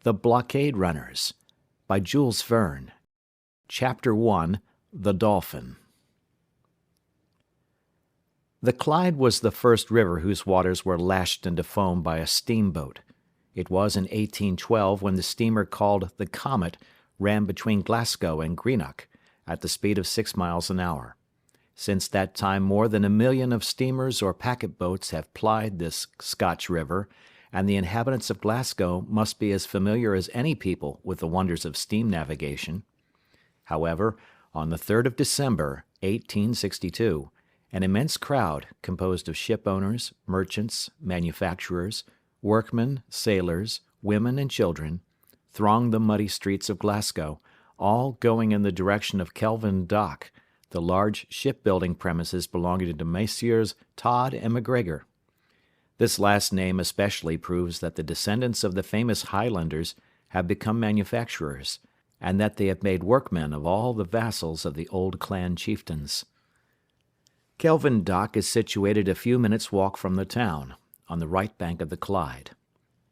The Blockade Runners by Jules Verne. Chapter 1. The Dolphin. The Clyde was the first river whose waters were lashed into foam by a steamboat. It was in 1812 when the steamer called the Comet ran between Glasgow and Greenock at the speed of 6 miles an hour. Since that time more than 1 million of steamers or packet boats have plied this Scotch river, and the inhabitants of Glasgow must be as familiar as any people with the wonders of steam navigation. However, on the 3rd of December, 1862, an immense crowd, composed of ship owners, merchants, manufacturers, workmen, sailors, women, and children, thronged the muddy streets of Glasgow, all going in the direction of Kelvin Dock, the large shipbuilding premises belonging to Messrs. Todd and MacGregor. This last name especially proves that the descendants of the famous Highlanders have become manufacturers, and that they have made workmen of all the vassals of the old clan chieftains. Kelvin Dock is situated a few minutes' walk from the town, on the right bank of the Clyde.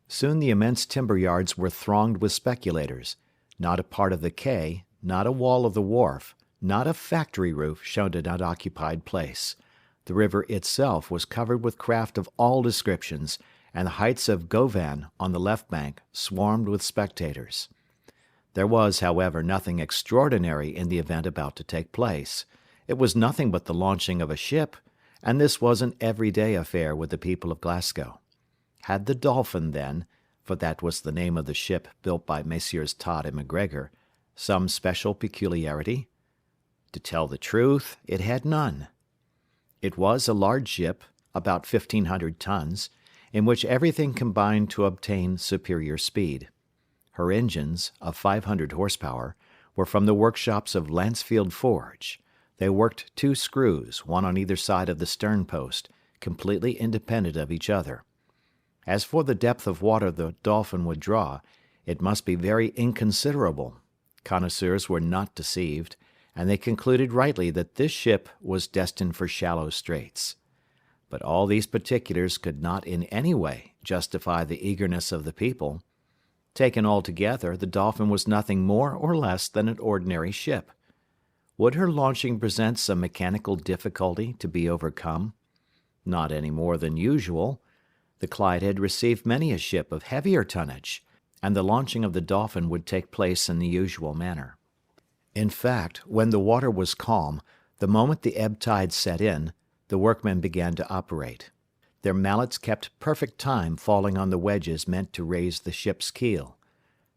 Soon the immense timber yards were thronged with speculators. Not a part of the quay, not a wall of the wharf, not a factory roof showed an unoccupied place. The river itself was covered with craft of all descriptions, and the heights of Govan on the left bank swarmed with spectators. There was, however, nothing extraordinary in the event about to take place. It was nothing but the launching of a ship, and this was an everyday affair with the people of Glasgow. Had the Dolphin, then, for that was the name of the ship built by Messrs. Todd and MacGregor, some special peculiarity? To tell the truth, it had none. It was a large ship, about 1,500 tons, in which everything combined to obtain superior speed. Her engines, of 500 horsepower, were from the workshops of Lancefield Forge. They worked 2 screws, one on either side of the stern post, completely independent of each other. As for the depth of water the Dolphin would draw, it must be very inconsiderable. Connoisseurs were not deceived, and they concluded rightly that this ship was destined for shallow straits. But all these particulars could not in any way justify the eagerness of the people. Taken altogether, the Dolphin was nothing more or less than an ordinary ship. Would her launching present some mechanical difficulty to be overcome? Not any more than usual. The Clyde had received many a ship of heavier tonnage, and the launching of the Dolphin would take place in the usual manner. In fact, when the water was calm, the moment the ebb tide set in, the workmen began to operate. Their mallets kept perfect time falling on the wedges meant to raise the ship's keel.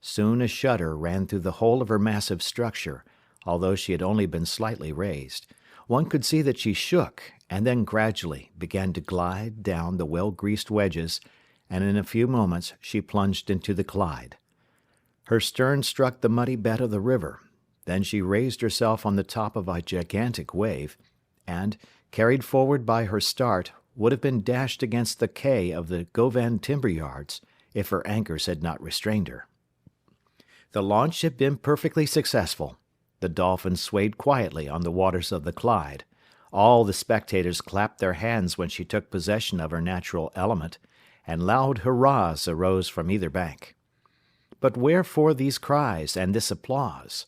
Soon a shudder ran through the whole of her massive structure, although she had only been slightly raised. One could see that she shook, and then gradually began to glide down the well-greased wedges, and in a few moments she plunged into the Clyde. Her stern struck the muddy bed of the river. Then she raised herself on the top of a gigantic wave, and, carried forward by her start, would have been dashed against the quay of the Govan timber yards if her anchors had not restrained her. The launch had been perfectly successful. The Dolphin swayed quietly on the waters of the Clyde. All the spectators clapped their hands when she took possession of her natural element, and loud hurrahs arose from either bank. But wherefore these cries and this applause?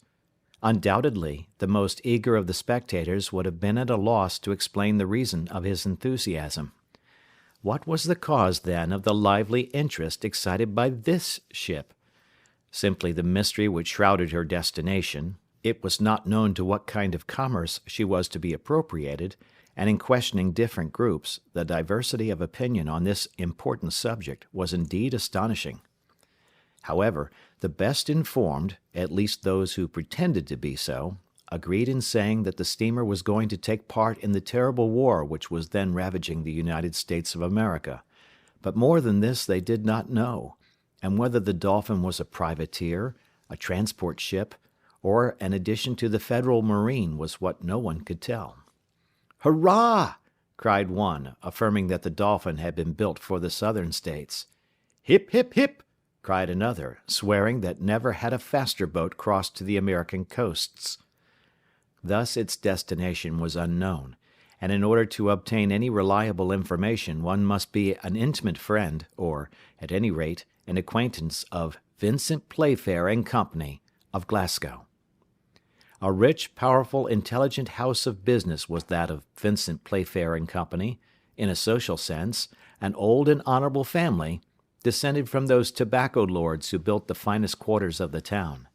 Undoubtedly, the most eager of the spectators would have been at a loss to explain the reason of his enthusiasm. What was the cause, then, of the lively interest excited by this ship? Simply the mystery which shrouded her destination. It was not known to what kind of commerce she was to be appropriated, and in questioning different groups, the diversity of opinion on this important subject was indeed astonishing. However, the best informed, at least those who pretended to be so, agreed in saying that the steamer was going to take part in the terrible war which was then ravaging the United States of America, but more than this they did not know, and whether the Dolphin was a privateer, a transport ship, or an addition to the Federal marine was what no one could tell. "Hurrah!" cried one, affirming that the Dolphin had been built for the Southern States. "Hip, hip, hip!" cried another, swearing that never had a faster boat crossed to the American coasts. Thus its destination was unknown, and in order to obtain any reliable information one must be an intimate friend, or, at any rate, an acquaintance of Vincent Playfair and Company, of Glasgow. A rich, powerful, intelligent house of business was that of Vincent Playfair and Company, in a social sense, an old and honorable family, descended from those tobacco lords who built the finest quarters of the town.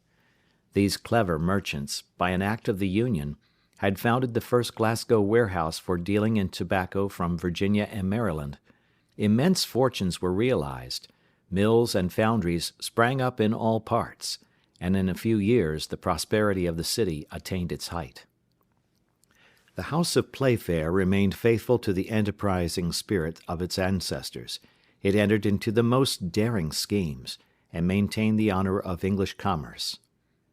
These clever merchants, by an act of the Union, had founded the first Glasgow warehouse for dealing in tobacco from Virginia and Maryland. Immense fortunes were realized. Mills and foundries sprang up in all parts, and in a few years the prosperity of the city attained its height. The house of Playfair remained faithful to the enterprising spirit of its ancestors. It entered into the most daring schemes, and maintained the honor of English commerce.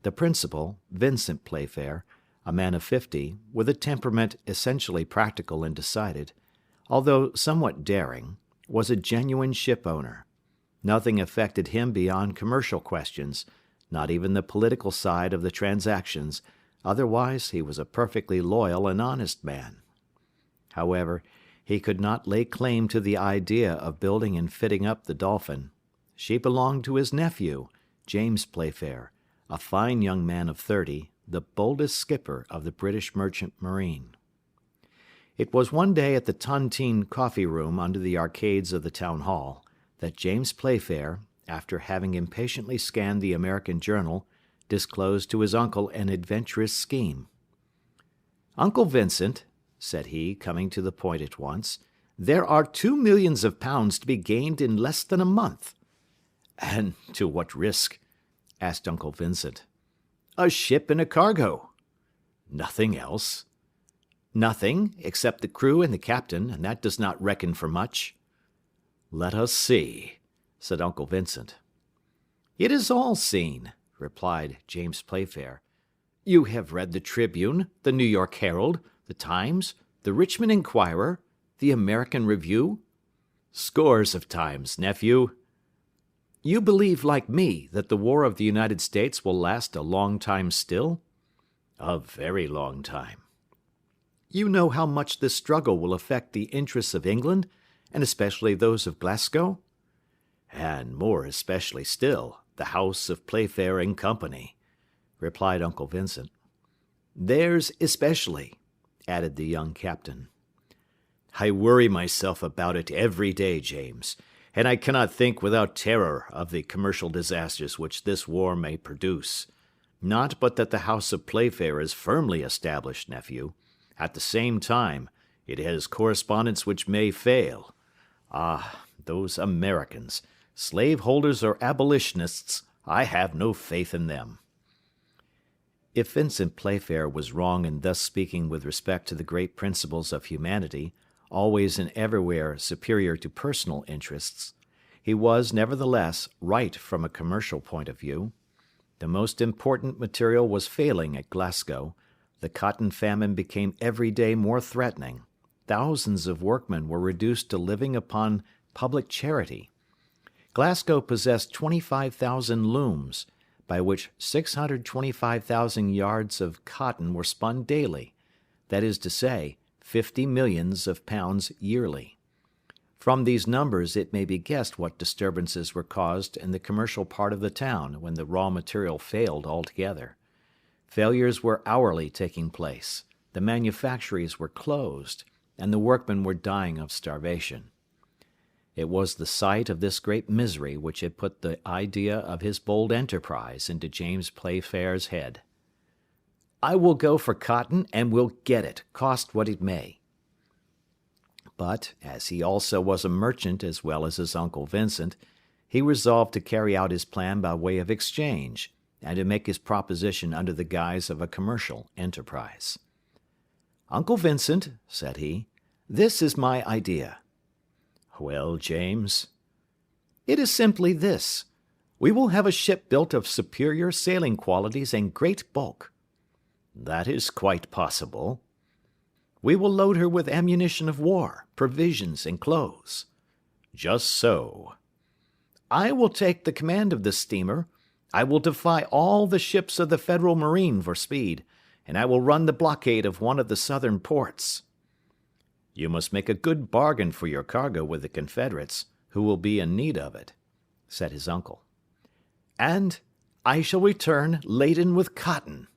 The principal, Vincent Playfair, a man of 50, with a temperament essentially practical and decided, although somewhat daring, was a genuine ship-owner. Nothing affected him beyond commercial questions, not even the political side of the transactions. Otherwise he was a perfectly loyal and honest man. However, he could not lay claim to the idea of building and fitting up the Dolphin. She belonged to his nephew, James Playfair, a fine young man of 30, the boldest skipper of the British merchant marine. It was one day at the Tontine coffee room under the arcades of the town hall that James Playfair, after having impatiently scanned the American journal, disclosed to his uncle an adventurous scheme. "Uncle Vincent," said he, coming to the point at once, "there are 2 millions of pounds to be gained in less than a month." "And to what risk?" asked Uncle Vincent. "A ship and a cargo." "Nothing else?" "Nothing, except the crew and the captain, and that does not reckon for much." "Let us see," said Uncle Vincent. "It is all seen," replied James Playfair. "You have read the Tribune, the New York Herald, the Times, the Richmond Enquirer, the American Review?" "Scores of times, nephew." "You believe, like me, that the war of the United States will last a long time still?" "A very long time." "You know how much this struggle will affect the interests of England, and especially those of Glasgow?" "And more especially still, the house of Playfair and Company," replied Uncle Vincent. "Theirs especially," added the young captain. "I worry myself about it every day, James, and I cannot think without terror of the commercial disasters which this war may produce. Not but that the house of Playfair is firmly established, nephew. At the same time, it has correspondents which may fail. Ah, those Americans, slaveholders or abolitionists, I have no faith in them." If Vincent Playfair was wrong in thus speaking with respect to the great principles of humanity, always and everywhere superior to personal interests, he was, nevertheless, right from a commercial point of view. The most important material was failing at Glasgow. The cotton famine became every day more threatening. Thousands of workmen were reduced to living upon public charity. Glasgow possessed 25,000 looms, by which 625,000 yards of cotton were spun daily, that is to say, 50 millions of pounds yearly. From these numbers it may be guessed what disturbances were caused in the commercial part of the town when the raw material failed altogether. Failures were hourly taking place, the manufactories were closed, and the workmen were dying of starvation. It was the sight of this great misery which had put the idea of his bold enterprise into James Playfair's head. "I will go for cotton, and will get it, cost what it may." But, as he also was a merchant as well as his Uncle Vincent, he resolved to carry out his plan by way of exchange, and to make his proposition under the guise of a commercial enterprise. "Uncle Vincent," said he, "this is my idea." "Well, James?" "It is simply this. We will have a ship built of superior sailing qualities and great bulk." "That is quite possible." "We will load her with ammunition of war, provisions, and clothes." "Just so." "I will take the command of this steamer. I will defy all the ships of the Federal Marine for speed, and I will run the blockade of one of the southern ports." "You must make a good bargain for your cargo with the Confederates, who will be in need of it," said his uncle. and I shall return laden with cotton,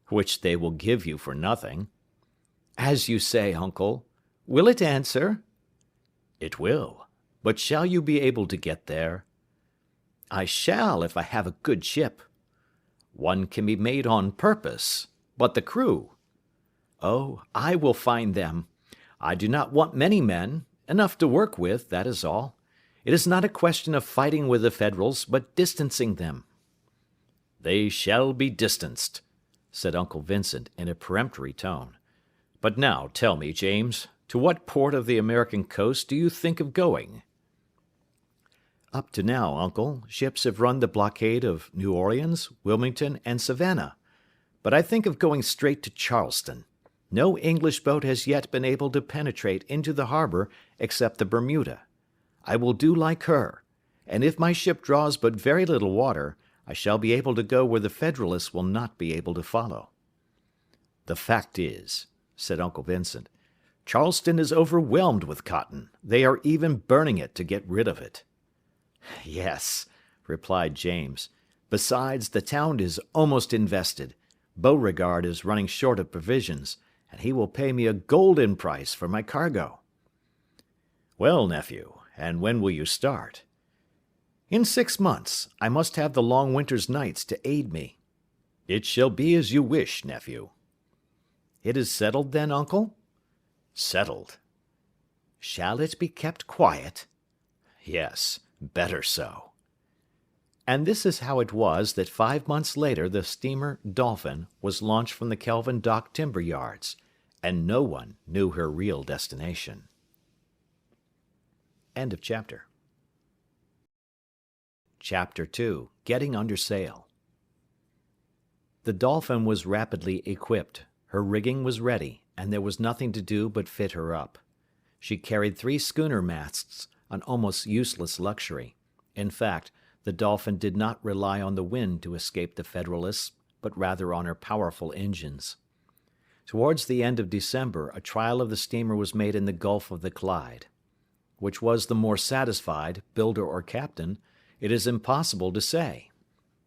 which they will give you for nothing. As you say, uncle, will it answer? It will, but shall you be able to get there? I shall if I have a good ship. One can be made on purpose, but the crew? Oh, I will find them. I do not want many men, enough to work with, that is all. It is not a question of fighting with the Federals, but distancing them. They shall be distanced, said Uncle Vincent in a peremptory tone. But now tell me, James, to what port of the American coast do you think of going? Up to now, uncle, ships have run the blockade of New Orleans, Wilmington, and Savannah. But I think of going straight to Charleston. No English boat has yet been able to penetrate into the harbor except the Bermuda. I will do like her, and if my ship draws but very little water, I shall be able to go where the Federalists will not be able to follow. The fact is, said Uncle Vincent, Charleston is overwhelmed with cotton. They are even burning it to get rid of it. Yes, replied James. Besides, the town is almost invested. Beauregard is running short of provisions, and he will pay me a golden price for my cargo. Well, nephew, and when will you start? In 6 months. I must have the long winter's nights to aid me. It shall be as you wish, nephew. It is settled then, uncle? Settled. Shall it be kept quiet? Yes, better so. And this is how it was that 5 months later the steamer Dolphin was launched from the Kelvin Dock timber yards, and no one knew her real destination. End of chapter. Chapter 2. Getting Under Sail. The Dolphin was rapidly equipped. Her rigging was ready, and there was nothing to do but fit her up. She carried 3 schooner masts, an almost useless luxury. In fact, the Dolphin did not rely on the wind to escape the Federalists, but rather on her powerful engines. Towards the end of December, a trial of the steamer was made in the Gulf of the Clyde. Which was the more satisfied, builder or captain, it is impossible to say.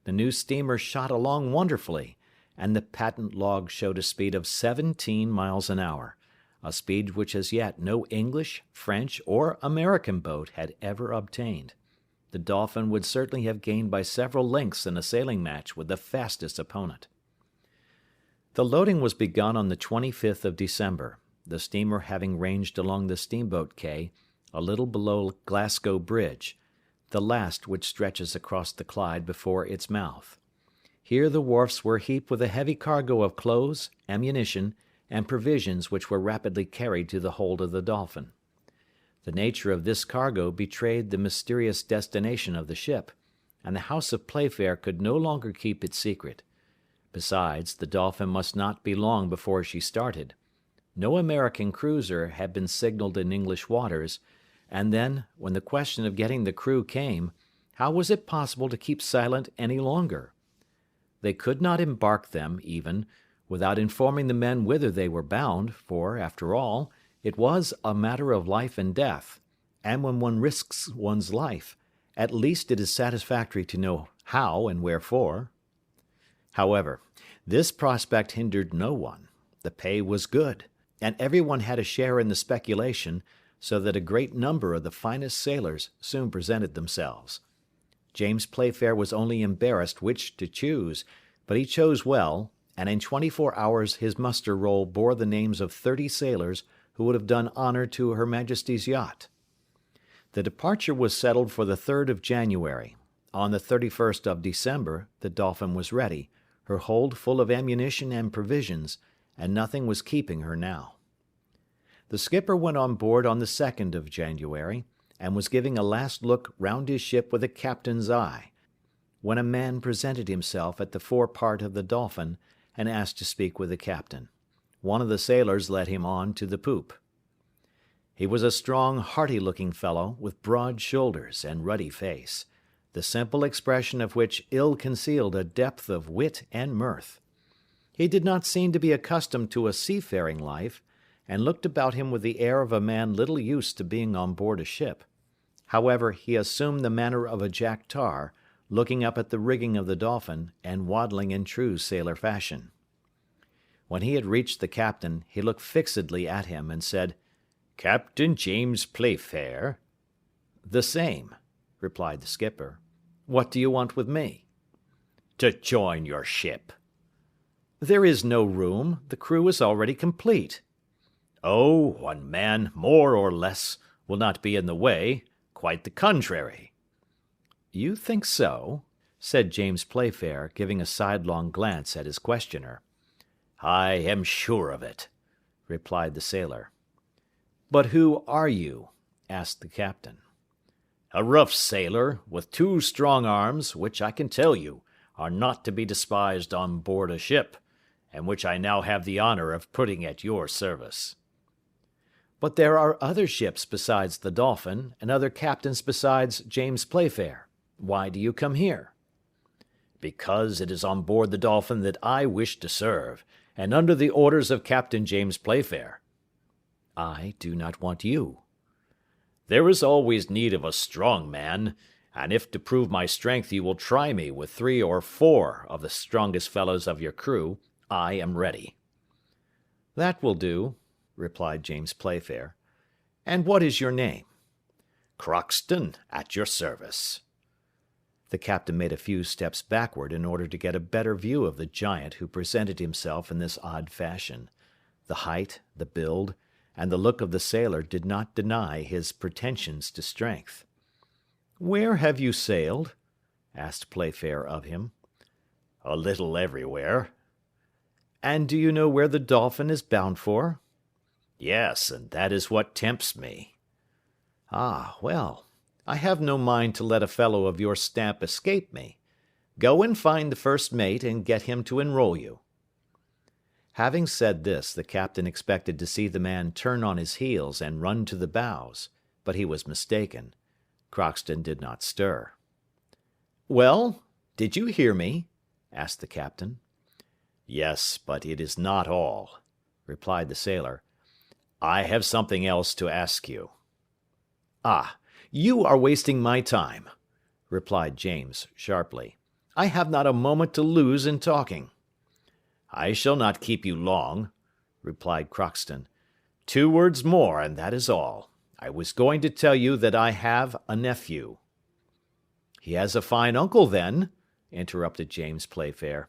The new steamer shot along wonderfully, and the patent log showed a speed of 17 miles an hour, a speed which as yet no English, French, or American boat had ever obtained. The Dolphin would certainly have gained by several lengths in a sailing match with the fastest opponent. The loading was begun on the 25th of December, the steamer having ranged along the steamboat quay a little below Glasgow Bridge, the last which stretches across the Clyde before its mouth. Here the wharfs were heaped with a heavy cargo of clothes, ammunition, and provisions which were rapidly carried to the hold of the Dolphin. The nature of this cargo betrayed the mysterious destination of the ship, and the house of Playfair could no longer keep it secret. Besides, the Dolphin must not be long before she started. No American cruiser had been signaled in English waters, and then, when the question of getting the crew came, how was it possible to keep silent any longer? They could not embark them, even, without informing the men whither they were bound, for, after all, it was a matter of life and death, and when one risks one's life, at least it is satisfactory to know how and wherefore. However, this prospect hindered no one. The pay was good, and everyone had a share in the speculation, so that a great number of the finest sailors soon presented themselves. James Playfair was only embarrassed which to choose, but he chose well, and in 24 hours his muster roll bore the names of 30 sailors who would have done honor to Her Majesty's yacht. The departure was settled for the 3rd of January. On the 31st of December the Dolphin was ready, her hold full of ammunition and provisions, and nothing was keeping her now. The skipper went on board on the 2nd of January, and was giving a last look round his ship with a captain's eye, when a man presented himself at the forepart of the Dolphin, and asked to speak with the captain. One of the sailors led him on to the poop. He was a strong, hearty-looking fellow, with broad shoulders and ruddy face, the simple expression of which ill concealed a depth of wit and mirth. He did not seem to be accustomed to a seafaring life, and looked about him with the air of a man little used to being on board a ship. However, he assumed the manner of a Jack Tar, looking up at the rigging of the Dolphin, and waddling in true sailor fashion. When he had reached the captain, he looked fixedly at him and said, "Captain James Playfair?" "The same," replied the skipper. "What do you want with me?" "To join your ship." "There is no room. The crew is already complete." "Oh, one man, more or less, will not be in the way. Quite the contrary." "You think so?" said James Playfair, giving a sidelong glance at his questioner. "I am sure of it," replied the sailor. "But who are you?" asked the captain. "A rough sailor, with 2 strong arms, which I can tell you are not to be despised on board a ship, and which I now have the honor of putting at your service." "But there are other ships besides the Dolphin, and other captains besides James Playfair. Why do you come here?" "Because it is on board the Dolphin that I wish to serve, and under the orders of Captain James Playfair." "I do not want you." "There is always need of a strong man, and if to prove my strength you will try me with 3 or 4 of the strongest fellows of your crew, I am ready." "That will do," replied James Playfair. "And what is your name?" "Crockston, at your service." The captain made a few steps backward in order to get a better view of the giant who presented himself in this odd fashion. The height, the build, and the look of the sailor did not deny his pretensions to strength. "Where have you sailed?" asked Playfair of him. "A little everywhere." "And do you know where the Dolphin is bound for?" "Yes, and that is what tempts me." "Ah, well, I have no mind to let a fellow of your stamp escape me. Go and find the first mate and get him to enroll you." Having said this, the captain expected to see the man turn on his heels and run to the bows, but he was mistaken. Crockston did not stir. "Well, did you hear me?" asked the captain. "Yes, but it is not all," replied the sailor. "I have something else to ask you." "Ah, you are wasting my time," replied James, sharply. "I have not a moment to lose in talking." "I shall not keep you long," replied Crockston. 2 words more, and that is all. I was going to tell you that I have a nephew." "He has a fine uncle, then," interrupted James Playfair.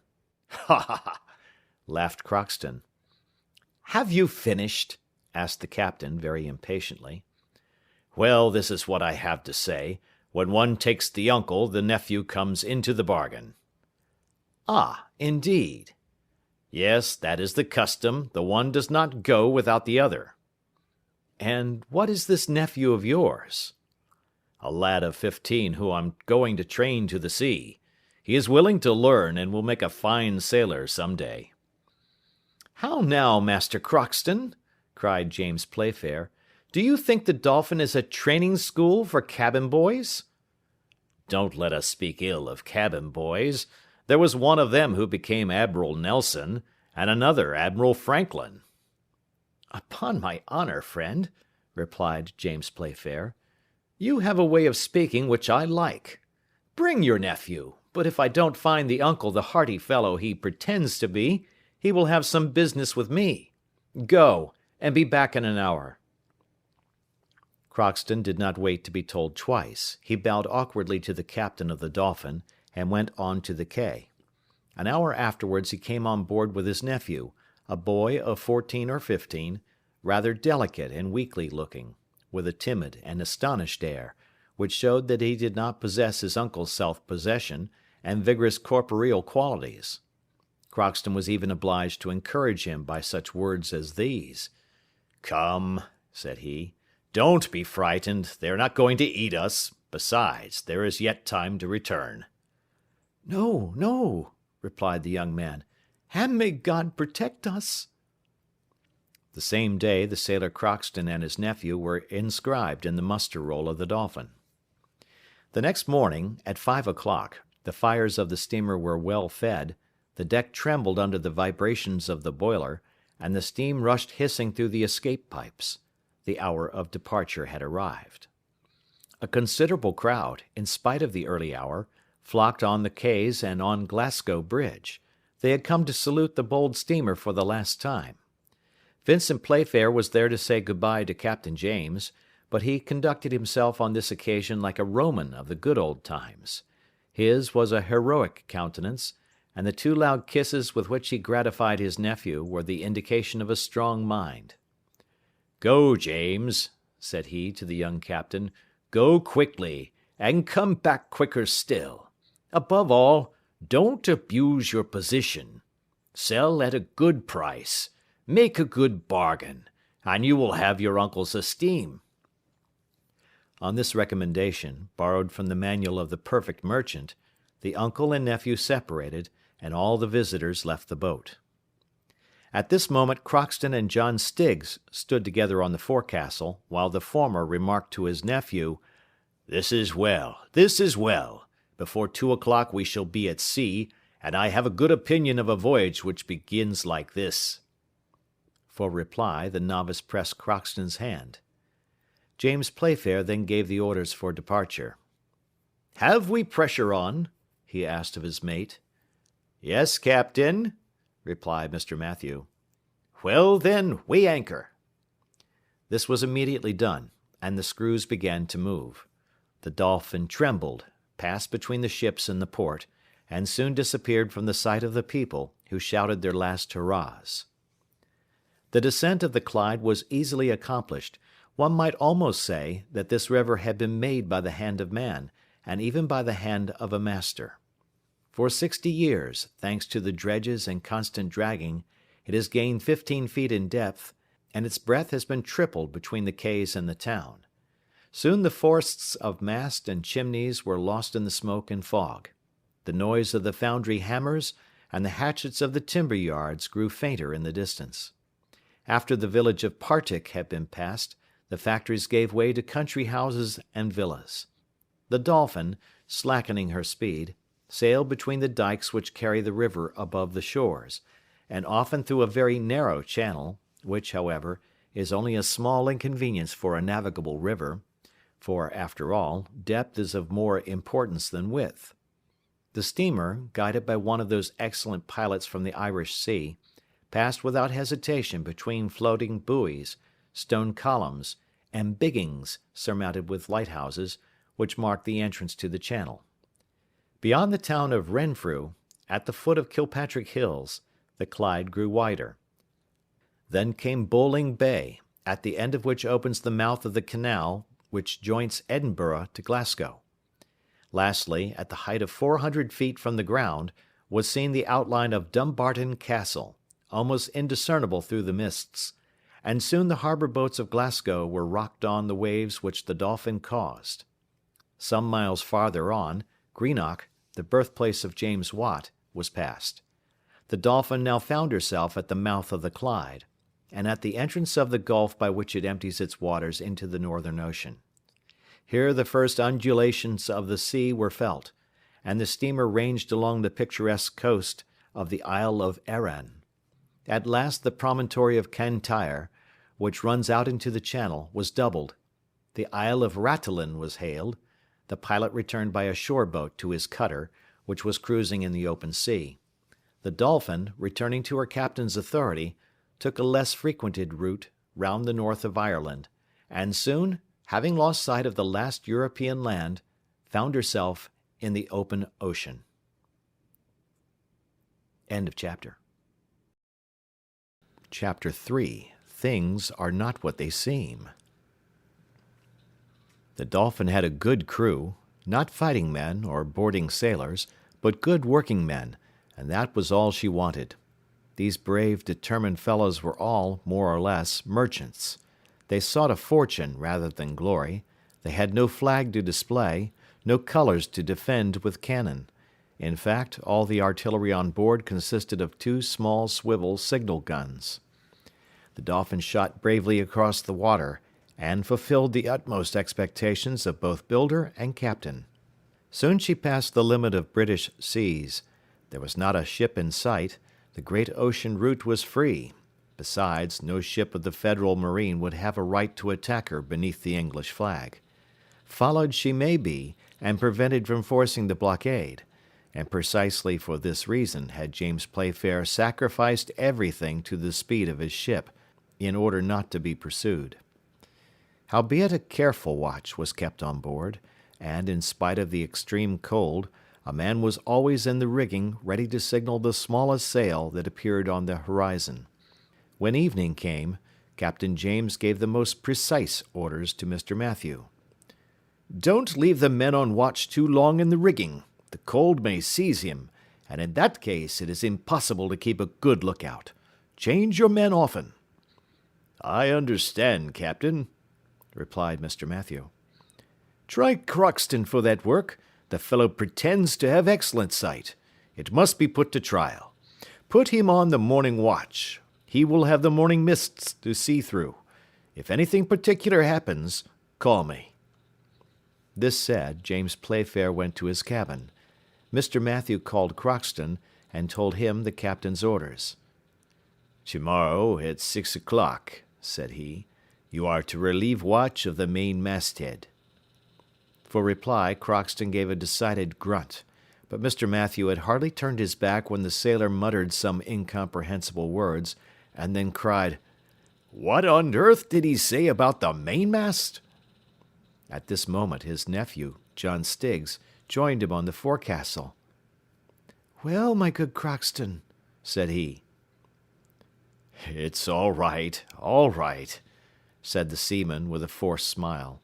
"Ha ha ha!" laughed Crockston. "Have you finished?" asked the captain, very impatiently. "Well, this is what I have to say. When one takes the uncle, the nephew comes into the bargain." "Ah, indeed." "Yes, that is the custom. The one does not go without the other." "And what is this nephew of yours?" "A lad of 15 whom I'm going to train to the sea. He is willing to learn, and will make a fine sailor some day." "How now, Master Crockston?" cried James Playfair. "Do you think the Dolphin is a training school for cabin boys?" "Don't let us speak ill of cabin boys. There was one of them who became Admiral Nelson, and another Admiral Franklin." "Upon my honor, friend," replied James Playfair, "you have a way of speaking which I like. Bring your nephew, but if I don't find the uncle the hearty fellow he pretends to be, he will have some business with me. Go, and be back in an hour." Crockston did not wait to be told twice. He bowed awkwardly to the captain of the Dolphin, and went on to the quay. An hour afterwards he came on board with his nephew, a boy of 14 or 15, rather delicate and weakly looking, with a timid and astonished air, which showed that he did not possess his uncle's self-possession and vigorous corporeal qualities. Crockston was even obliged to encourage him by such words as these. "Come," said he, "don't be frightened. They are not going to eat us. Besides, there is yet time to return." "No, no," replied the young man, "and may God protect us." The same day the sailor Crockston and his nephew were inscribed in the muster roll of the Dolphin. The next morning, at 5 o'clock, the fires of the steamer were well fed, the deck trembled under the vibrations of the boiler, and the steam rushed hissing through the escape pipes. The hour of departure had arrived. A considerable crowd, in spite of the early hour, flocked on the quays and on Glasgow Bridge. They had come to salute the bold steamer for the last time. Vincent Playfair was there to say good-bye to Captain James, but he conducted himself on this occasion like a Roman of the good old times. His was a heroic countenance, and the 2 loud kisses with which he gratified his nephew were the indication of a strong mind. "Go, James," said he to the young captain, "go quickly, and come back quicker still. Above all, don't abuse your position. Sell at a good price, make a good bargain, and you will have your uncle's esteem." On this recommendation, borrowed from the manual of the perfect merchant, the uncle and nephew separated, and all the visitors left the boat. At this moment Crockston and John Stiggs stood together on the forecastle, while the former remarked to his nephew, "This is well, this is well. Before 2 o'clock we shall be at sea, and I have a good opinion of a voyage which begins like this." For reply, the novice pressed Crockston's hand. James Playfair then gave the orders for departure. "Have we pressure on?" he asked of his mate. "Yes, captain," replied Mr. Mathew. "Well, then, weigh anchor." This was immediately done, and the screws began to move. The Dolphin trembled, passed between the ships in the port, and soon disappeared from the sight of the people, who shouted their last hurrahs. The descent of the Clyde was easily accomplished. One might almost say that this river had been made by the hand of man, and even by the hand of a master. For 60 years, thanks to the dredges and constant dragging, it has gained 15 feet in depth, and its breadth has been tripled between the quays and the town. Soon the forests of mast and chimneys were lost in the smoke and fog. The noise of the foundry hammers and the hatchets of the timber yards grew fainter in the distance. After the village of Partick had been passed, the factories gave way to country houses and villas. The Dolphin, slackening her speed, sailed between the dikes which carry the river above the shores, and often through a very narrow channel, which, however, is only a small inconvenience for a navigable river, for, after all, depth is of more importance than width. The steamer, guided by one of those excellent pilots from the Irish Sea, passed without hesitation between floating buoys, stone columns, and biggings surmounted with lighthouses, which marked the entrance to the channel. Beyond the town of Renfrew, at the foot of Kilpatrick Hills, the Clyde grew wider. Then came Bowling Bay, at the end of which opens the mouth of the canal which joins Edinburgh to Glasgow. Lastly, at the height of 400 feet from the ground, was seen the outline of Dumbarton Castle, almost indiscernible through the mists, and soon the harbour boats of Glasgow were rocked on the waves which the Dolphin caused. Some miles farther on, Greenock, the birthplace of James Watt, was passed. The Dolphin now found herself at the mouth of the Clyde, and at the entrance of the gulf by which it empties its waters into the Northern Ocean. Here the first undulations of the sea were felt, and the steamer ranged along the picturesque coast of the Isle of Arran. At last the promontory of Cantyre, which runs out into the channel, was doubled. The Isle of Rathlin was hailed. The pilot returned by a shore boat to his cutter, which was cruising in the open sea. The Dolphin, returning to her captain's authority, took a less frequented route round the north of Ireland, and soon, having lost sight of the last European land, found herself in the open ocean. End of chapter. Chapter 3. Things are not what they seem. The Dolphin had a good crew, not fighting men or boarding sailors, but good working men, and that was all she wanted. These brave, determined fellows were all, more or less, merchants. They sought a fortune rather than glory. They had no flag to display, no colours to defend with cannon. In fact, all the artillery on board consisted of 2 small swivel signal guns. The Dolphin shot bravely across the water, and fulfilled the utmost expectations of both builder and captain. Soon she passed the limit of British seas. There was not a ship in sight. The great ocean route was free. Besides, no ship of the Federal marine would have a right to attack her beneath the English flag. Followed she may be, and prevented from forcing the blockade, and precisely for this reason had James Playfair sacrificed everything to the speed of his ship, in order not to be pursued. Howbeit a careful watch was kept on board, and, in spite of the extreme cold, a man was always in the rigging ready to signal the smallest sail that appeared on the horizon. When evening came, Captain James gave the most precise orders to Mr. Matthew. "Don't leave the men on watch too long in the rigging. The cold may seize him, and in that case it is impossible to keep a good lookout. Change your men often." "I understand, Captain," replied Mr. Matthew. "Try Croxton for that work. The fellow pretends to have excellent sight. It must be put to trial. Put him on the morning watch. He will have the morning mists to see through. If anything particular happens, call me." This said, James Playfair went to his cabin. Mr. Matthew called Croxton, and told him the captain's orders. "Tomorrow at 6 o'clock," said he, "you are to relieve watch of the main masthead." For reply, Croxton gave a decided grunt, but Mr. Matthew had hardly turned his back when the sailor muttered some incomprehensible words, and then cried, "What on earth did he say about the mainmast?" At this moment his nephew, John Stiggs, joined him on the forecastle. "Well, my good Croxton," said he. "It's all right, said the seaman with a forced smile.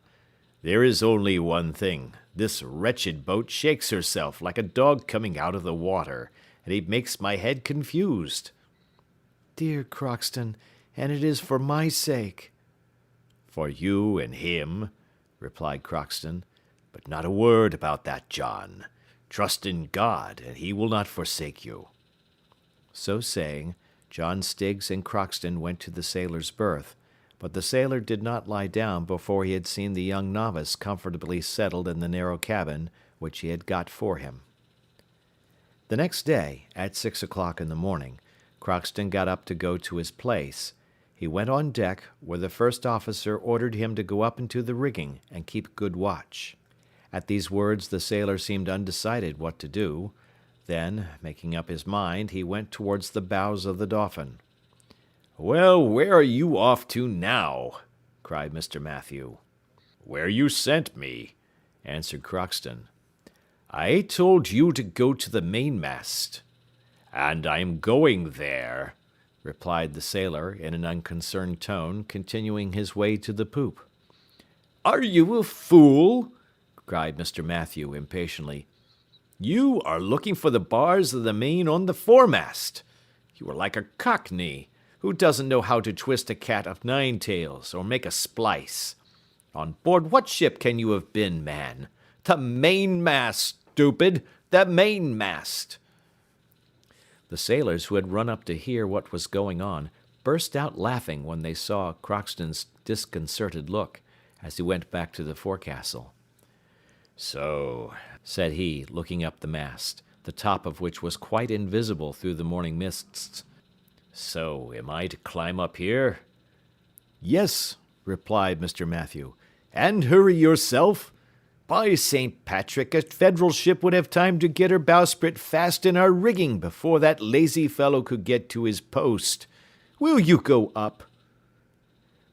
"There is only one thing. This wretched boat shakes herself like a dog coming out of the water, and it makes my head confused." "Dear Croxton, and it is for my sake." "For you and him," replied Croxton. "But not a word about that, John. Trust in God, and he will not forsake you." So saying, John Stiggs and Croxton went to the sailor's berth, but the sailor did not lie down before he had seen the young novice comfortably settled in the narrow cabin which he had got for him. The next day, at 6 o'clock in the morning, Croxton got up to go to his place. He went on deck, where the first officer ordered him to go up into the rigging and keep good watch. At these words the sailor seemed undecided what to do. Then, making up his mind, he went towards the bows of the Dolphin. "Well, where are you off to now?" cried Mr. Matthew. "Where you sent me," answered Croxton. "I told you to go to the mainmast." "And I'm going there," replied the sailor in an unconcerned tone, continuing his way to the poop. "Are you a fool?" cried Mr. Matthew impatiently. "You are looking for the bars of the main on the foremast. You are like a cockney who doesn't know how to twist a cat of nine tails or make a splice. On board what ship can you have been, man? The mainmast, stupid! The mainmast!" The sailors, who had run up to hear what was going on, burst out laughing when they saw Croxton's disconcerted look, as he went back to the forecastle. "So," said he, looking up the mast, the top of which was quite invisible through the morning mists. "So, am I to climb up here?" "Yes," replied Mr. Matthew. "And hurry yourself. By St. Patrick, a Federal ship would have time to get her bowsprit fast in our rigging before that lazy fellow could get to his post. Will you go up?"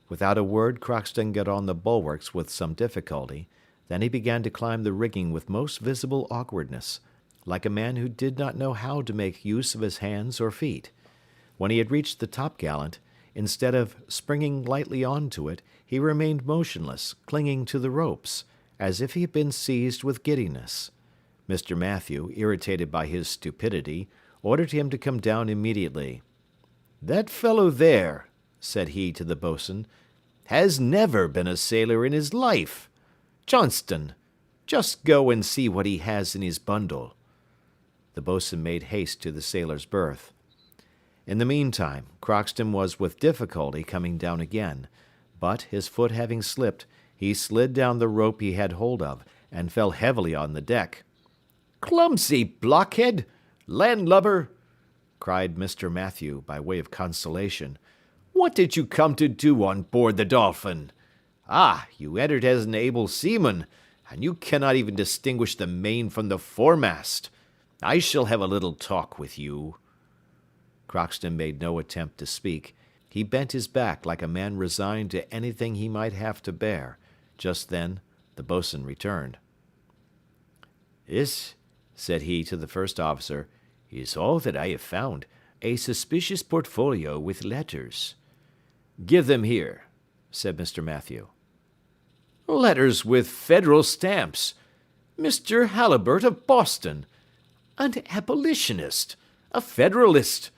Without a word, Croxton got on the bulwarks with some difficulty. Then he began to climb the rigging with most visible awkwardness, like a man who did not know how to make use of his hands or feet. When he had reached the topgallant, instead of springing lightly on to it, he remained motionless, clinging to the ropes, as if he had been seized with giddiness. Mr. Matthew, irritated by his stupidity, ordered him to come down immediately. "That fellow there," said he to the boatswain, "has never been a sailor in his life. Johnston, just go and see what he has in his bundle." The boatswain made haste to the sailor's berth. In the meantime, Croxton was with difficulty coming down again, but, his foot having slipped, he slid down the rope he had hold of, and fell heavily on the deck. "Clumsy blockhead! Landlubber!" cried Mr. Matthew, by way of consolation. "What did you come to do on board the Dolphin? Ah, you entered as an able seaman, and you cannot even distinguish the main from the foremast. I shall have a little talk with you." Crockston made no attempt to speak. He bent his back like a man resigned to anything he might have to bear. Just then the boatswain returned. "This," said he to the first officer, "is all that I have found, a suspicious portfolio with letters." "Give them here," said Mr. Mathew. "Letters with Federal stamps. Mr. Halliburtt of Boston. An abolitionist. A Federalist.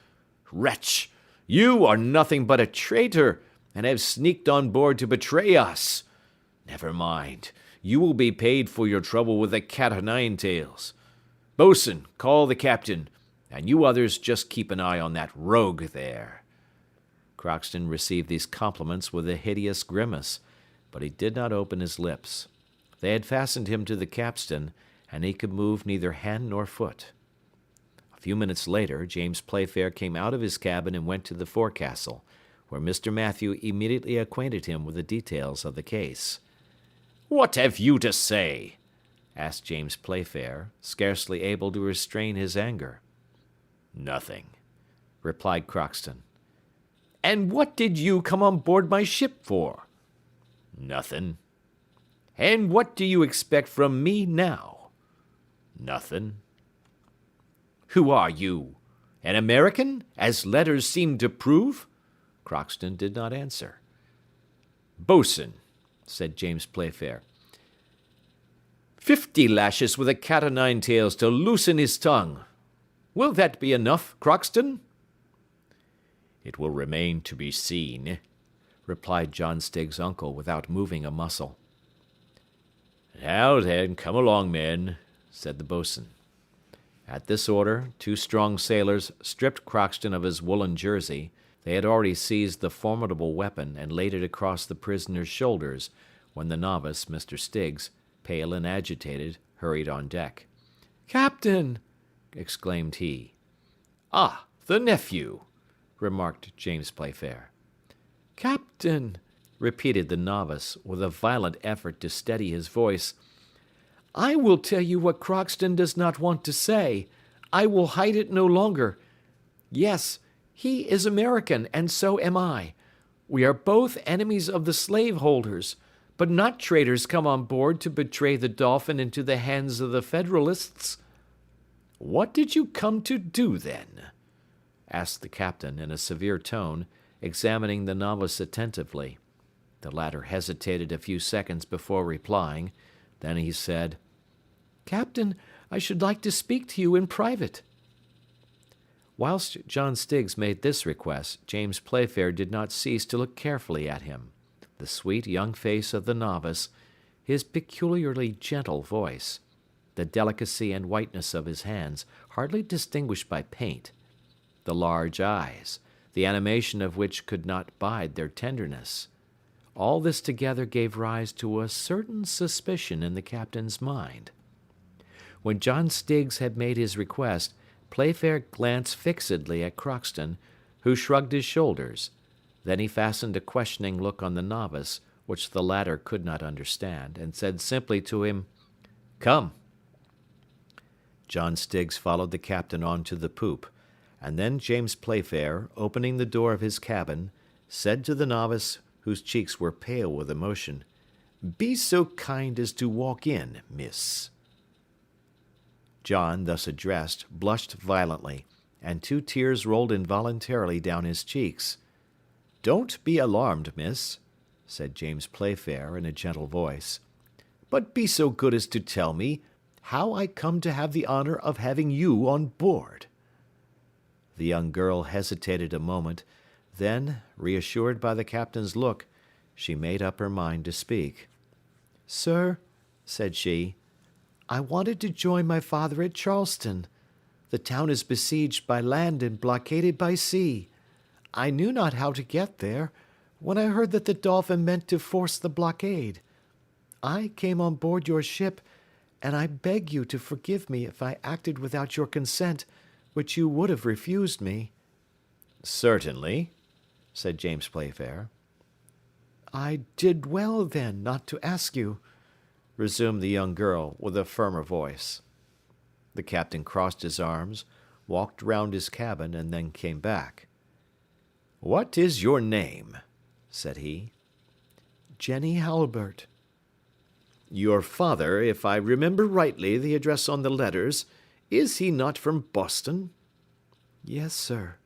Wretch, you are nothing but a traitor, and have sneaked on board to betray us. Never mind, you will be paid for your trouble with the cat-o'-nine-tails. Boatswain, call the captain, and you others just keep an eye on that rogue there." Crockston received these compliments with a hideous grimace, but he did not open his lips. They had fastened him to the capstan, and he could move neither hand nor foot. A few minutes later, James Playfair came out of his cabin and went to the forecastle, where Mr. Mathew immediately acquainted him with the details of the case. "What have you to say?" asked James Playfair, scarcely able to restrain his anger. "Nothing," replied Crockston. "And what did you come on board my ship for?" "Nothing." "And what do you expect from me now?" "Nothing." "Who are you? An American, as letters seem to prove?" Crockston did not answer. "Boatswain," said James Playfair, 50 lashes with a cat-o'-nine-tails to loosen his tongue. Will that be enough, Crockston?" "It will remain to be seen," replied John Stiggs' uncle without moving a muscle. "Now then, come along, men," said the boatswain. At this order, 2 strong sailors stripped Crockston of his woolen jersey. They had already seized the formidable weapon and laid it across the prisoner's shoulders, when the novice, Mr. Stiggs, pale and agitated, hurried on deck. "Captain!" exclaimed he. "Ah, the nephew!" remarked James Playfair. "Captain!" repeated the novice, with a violent effort to steady his voice. "I will tell you what Crockston does not want to say. I will hide it no longer. Yes, he is American, and so am I. We are both enemies of the slaveholders, but not traitors come on board to betray the Dolphin into the hands of the Federalists." "What did you come to do, then?" asked the captain in a severe tone, examining the novice attentively. The latter hesitated a few seconds before replying. Then he said, "Captain, I should like to speak to you in private." Whilst John Stiggs made this request, James Playfair did not cease to look carefully at him. The sweet young face of the novice, his peculiarly gentle voice, the delicacy and whiteness of his hands, hardly distinguished by paint, the large eyes, the animation of which could not bide their tenderness. All this together gave rise to a certain suspicion in the captain's mind. When John Stiggs had made his request, Playfair glanced fixedly at Crockston, who shrugged his shoulders. Then he fastened a questioning look on the novice, which the latter could not understand, and said simply to him, "Come." John Stiggs followed the captain on to the poop, and then James Playfair, opening the door of his cabin, said to the novice, whose cheeks were pale with emotion, "Be so kind as to walk in, miss." John, thus addressed, blushed violently, and 2 tears rolled involuntarily down his cheeks. "Don't be alarmed, miss," said James Playfair in a gentle voice, "but be so good as to tell me how I come to have the honor of having you on board." The young girl hesitated a moment, then, reassured by the captain's look, she made up her mind to speak. "Sir," said she, "I wanted to join my father at Charleston. The town is besieged by land and blockaded by sea. I knew not how to get there, when I heard that the Dolphin meant to force the blockade. I came on board your ship, and I beg you to forgive me if I acted without your consent, which you would have refused me." "Certainly," said James Playfair. "I did well, then, not to ask you. resumed the young girl with a firmer voice. The captain crossed his arms, walked round his cabin, and then came back. "What is your name?" said he. Jenny Halbert. Your father, if I remember rightly the address on the letters, is he not from Boston? Yes, sir.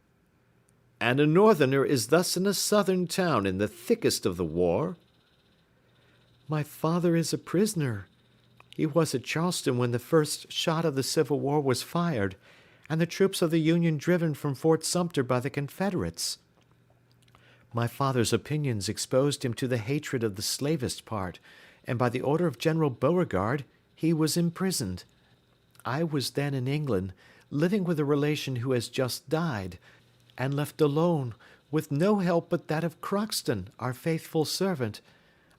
And a northerner is thus in a southern town in the thickest of the war? My father is a prisoner. He was at Charleston when the first shot of the Civil War was fired, and the troops of the Union driven from Fort Sumter by the Confederates. My father's opinions exposed him to the hatred of the slavist part, and by the order of General Beauregard, he was imprisoned. I was then in England, living with a relation who has just died, and left alone, with no help but that of Crockston, our faithful servant.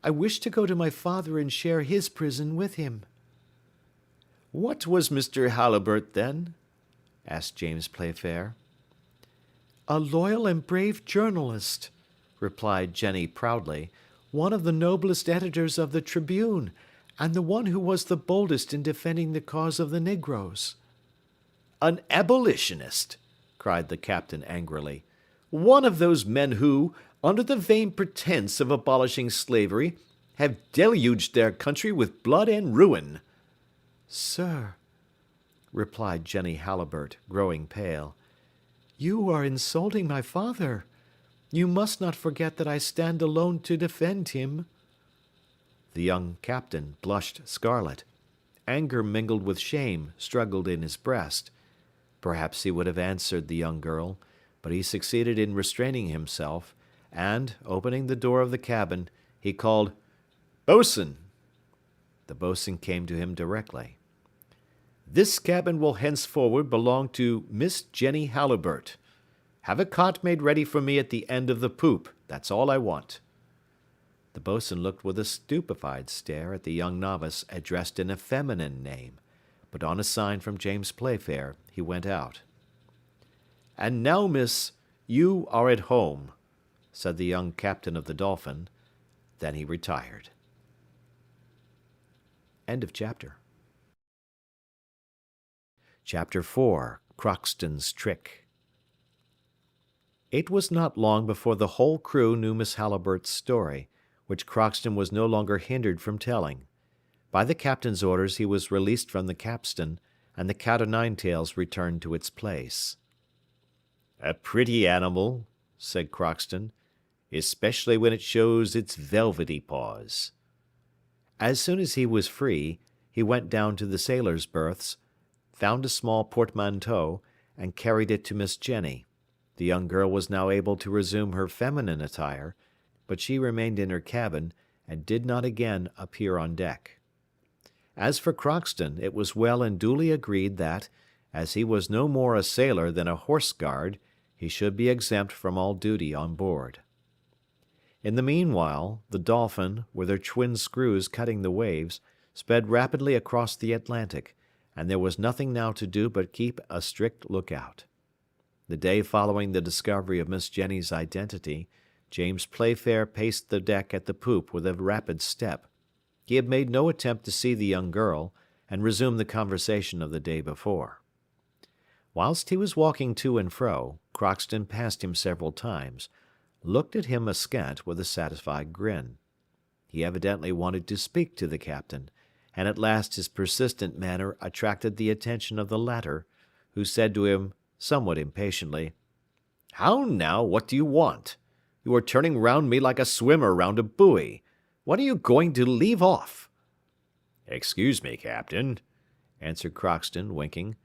I wished to go to my father and share his prison with him. What was Mr. Halibert then? Asked James Playfair. A loyal and brave journalist, replied Jenny proudly, one of the noblest editors of the Tribune, and the one who was the boldest in defending the cause of the negroes. An abolitionist, cried the captain angrily. One of those men who, under the vain pretense of abolishing slavery, have deluged their country with blood and ruin. Sir, replied Jenny Halibert, growing pale, you are insulting my father. You must not forget that I stand alone to defend him. The young captain blushed scarlet. Anger mingled with shame struggled in his breast. Perhaps he would have answered the young girl, but he succeeded in restraining himself, and, opening the door of the cabin, he called, "Boatswain!" The boatswain came to him directly. "This cabin will henceforward belong to Miss Jenny Halibert. Have a cot made ready for me at the end of the poop. That's all I want." The boatswain looked with a stupefied stare at the young novice addressed in a feminine name, but on a sign from James Playfair, he went out. "And now, miss, you are at home," said the young captain of the Dolphin. Then he retired. End of chapter. Chapter 4. Crockston's Trick. It was not long before the whole crew knew Miss Haliburt's story, which Crockston was no longer hindered from telling. By the captain's orders he was released from the capstan, and the cat-o'-nine-tails returned to its place. "A pretty animal," said Crockston, "especially when it shows its velvety paws." As soon as he was free, he went down to the sailors' berths, found a small portmanteau, and carried it to Miss Jenny. The young girl was now able to resume her feminine attire, but she remained in her cabin, and did not again appear on deck. As for Crockston, it was well and duly agreed that, as he was no more a sailor than a horse-guard, he should be exempt from all duty on board. In the meanwhile, the Dolphin, with her twin screws cutting the waves, sped rapidly across the Atlantic, and there was nothing now to do but keep a strict lookout. The day following the discovery of Miss Jenny's identity, James Playfair paced the deck at the poop with a rapid step. He had made no attempt to see the young girl, and resume the conversation of the day before. Whilst he was walking to and fro, Crockston passed him several times, looked at him askant with a satisfied grin. He evidently wanted to speak to the captain, and at last his persistent manner attracted the attention of the latter, who said to him, somewhat impatiently, "How now, what do you want? You are turning round me like a swimmer round a buoy. When are you going to leave off?" "Excuse me, Captain," answered Crockston, winking.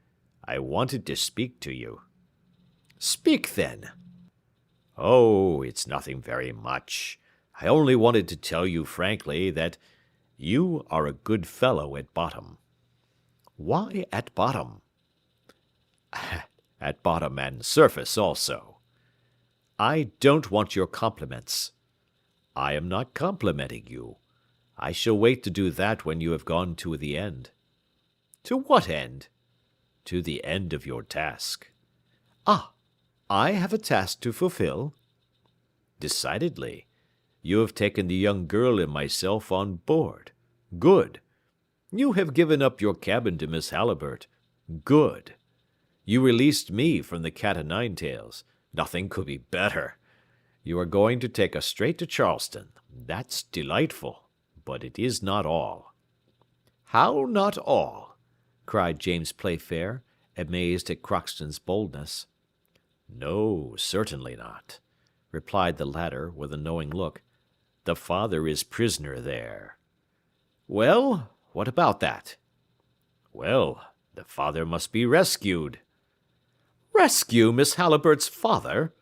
"I wanted to speak to you." "Speak, then." "Oh, it's nothing very much. I only wanted to tell you frankly that you are a good fellow at bottom." "Why at bottom?" "At bottom and surface also." "I don't want your compliments." "I am not complimenting you. I shall wait to do that when you have gone to the end." "To what end?" "To the end of your task." "Ah, I have a task to fulfill?" "Decidedly. You have taken the young girl and myself on board. Good. You have given up your cabin to Miss Halliburtt. Good. You released me from the cat-o'-nine-tails. Nothing could be better. You are going to take us straight to Charleston. That's delightful, but it is not all." "How not all?" cried James Playfair, amazed at Crockston's boldness. "No, certainly not," replied the latter, with a knowing look. "The father is prisoner there." "Well, what about that?" "Well, the father must be rescued." "Rescue Miss Halliburtt's father?"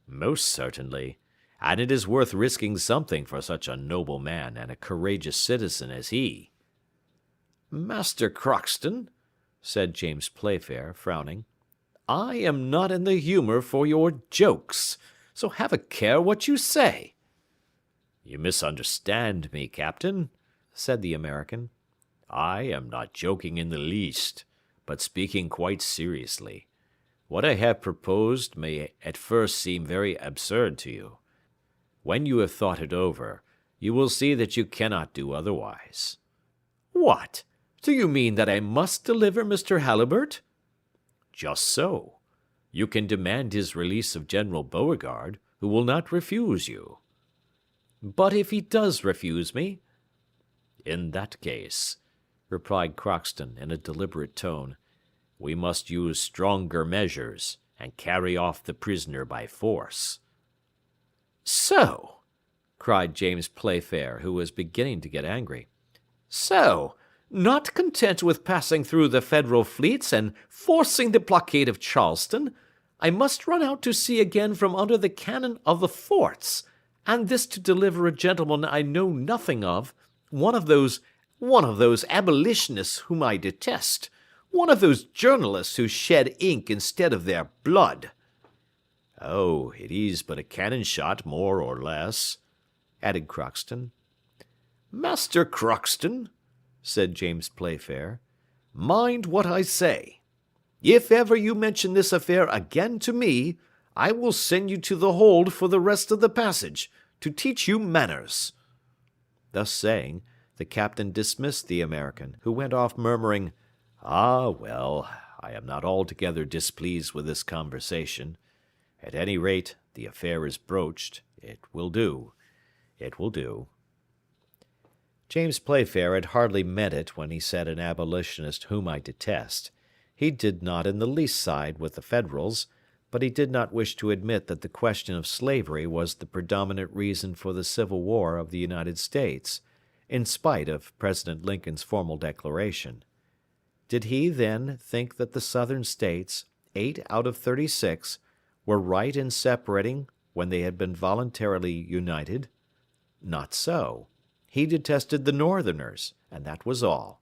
"Most certainly, and it is worth risking something for such a noble man and a courageous citizen as he." "Master Crockston," said James Playfair, frowning, "I am not in the humour for your jokes, so have a care what you say." "You misunderstand me, Captain," said the American. "I am not joking in the least, but speaking quite seriously. What I have proposed may at first seem very absurd to you. When you have thought it over, you will see that you cannot do otherwise." "What? Do you mean that I must deliver Mr. Halliburtt?" "Just so. You can demand his release of General Beauregard, who will not refuse you." "But if he does refuse me?" "In that case," replied Crockston, in a deliberate tone, "we must use stronger measures, and carry off the prisoner by force." "So!" cried James Playfair, who was beginning to get angry. "So, not content with passing through the Federal fleets and forcing the blockade of Charleston, I must run out to sea again from under the cannon of the forts, and this to deliver a gentleman I know nothing of, one of those abolitionists whom I detest, one of those journalists who shed ink instead of their blood." "Oh, it is but a cannon shot, more or less," added Crockston. "Master Crockston," said James Playfair, "mind what I say. If ever you mention this affair again to me, I will send you to the hold for the rest of the passage, to teach you manners." Thus saying, the captain dismissed the American, who went off murmuring, "Ah, well, I am not altogether displeased with this conversation. At any rate, the affair is broached. It will do. It will do." James Playfair had hardly meant it when he said an abolitionist whom I detest. He did not in the least side with the Federals, but he did not wish to admit that the question of slavery was the predominant reason for the Civil War of the United States, in spite of President Lincoln's formal declaration. Did he, then, think that the Southern States, 8 out of 36, were right in separating when they had been voluntarily united? Not so. He detested the Northerners, and that was all.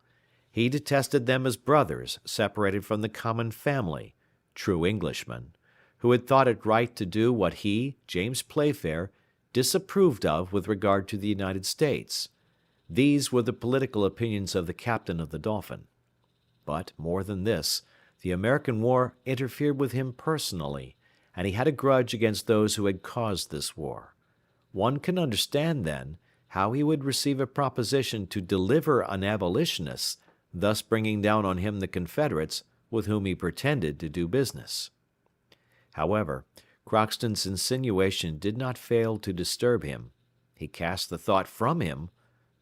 He detested them as brothers separated from the common family, true Englishmen, who had thought it right to do what he, James Playfair, disapproved of with regard to the United States. These were the political opinions of the captain of the Dolphin. But, more than this, the American war interfered with him personally, and he had a grudge against those who had caused this war. One can understand, then, how he would receive a proposition to deliver an abolitionist, thus bringing down on him the Confederates with whom he pretended to do business. However, Crockston's insinuation did not fail to disturb him. He cast the thought from him,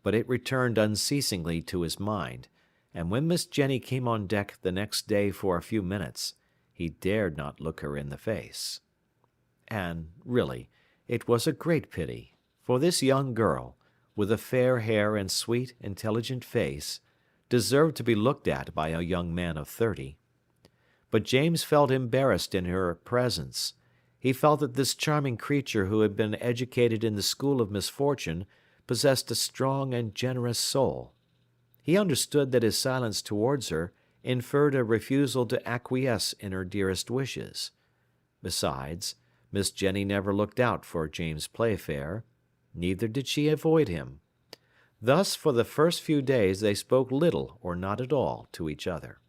but it returned unceasingly to his mind, and when Miss Jenny came on deck the next day for a few minutes, he dared not look her in the face. And, really, it was a great pity, for this young girl, with a fair hair and sweet, intelligent face, deserved to be looked at by a young man of 30. But James felt embarrassed in her presence. He felt that this charming creature who had been educated in the school of misfortune possessed a strong and generous soul. He understood that his silence towards her inferred a refusal to acquiesce in her dearest wishes. Besides, Miss Jenny never looked out for James Playfair, neither did she avoid him. Thus, for the first few days they spoke little or not at all to each other.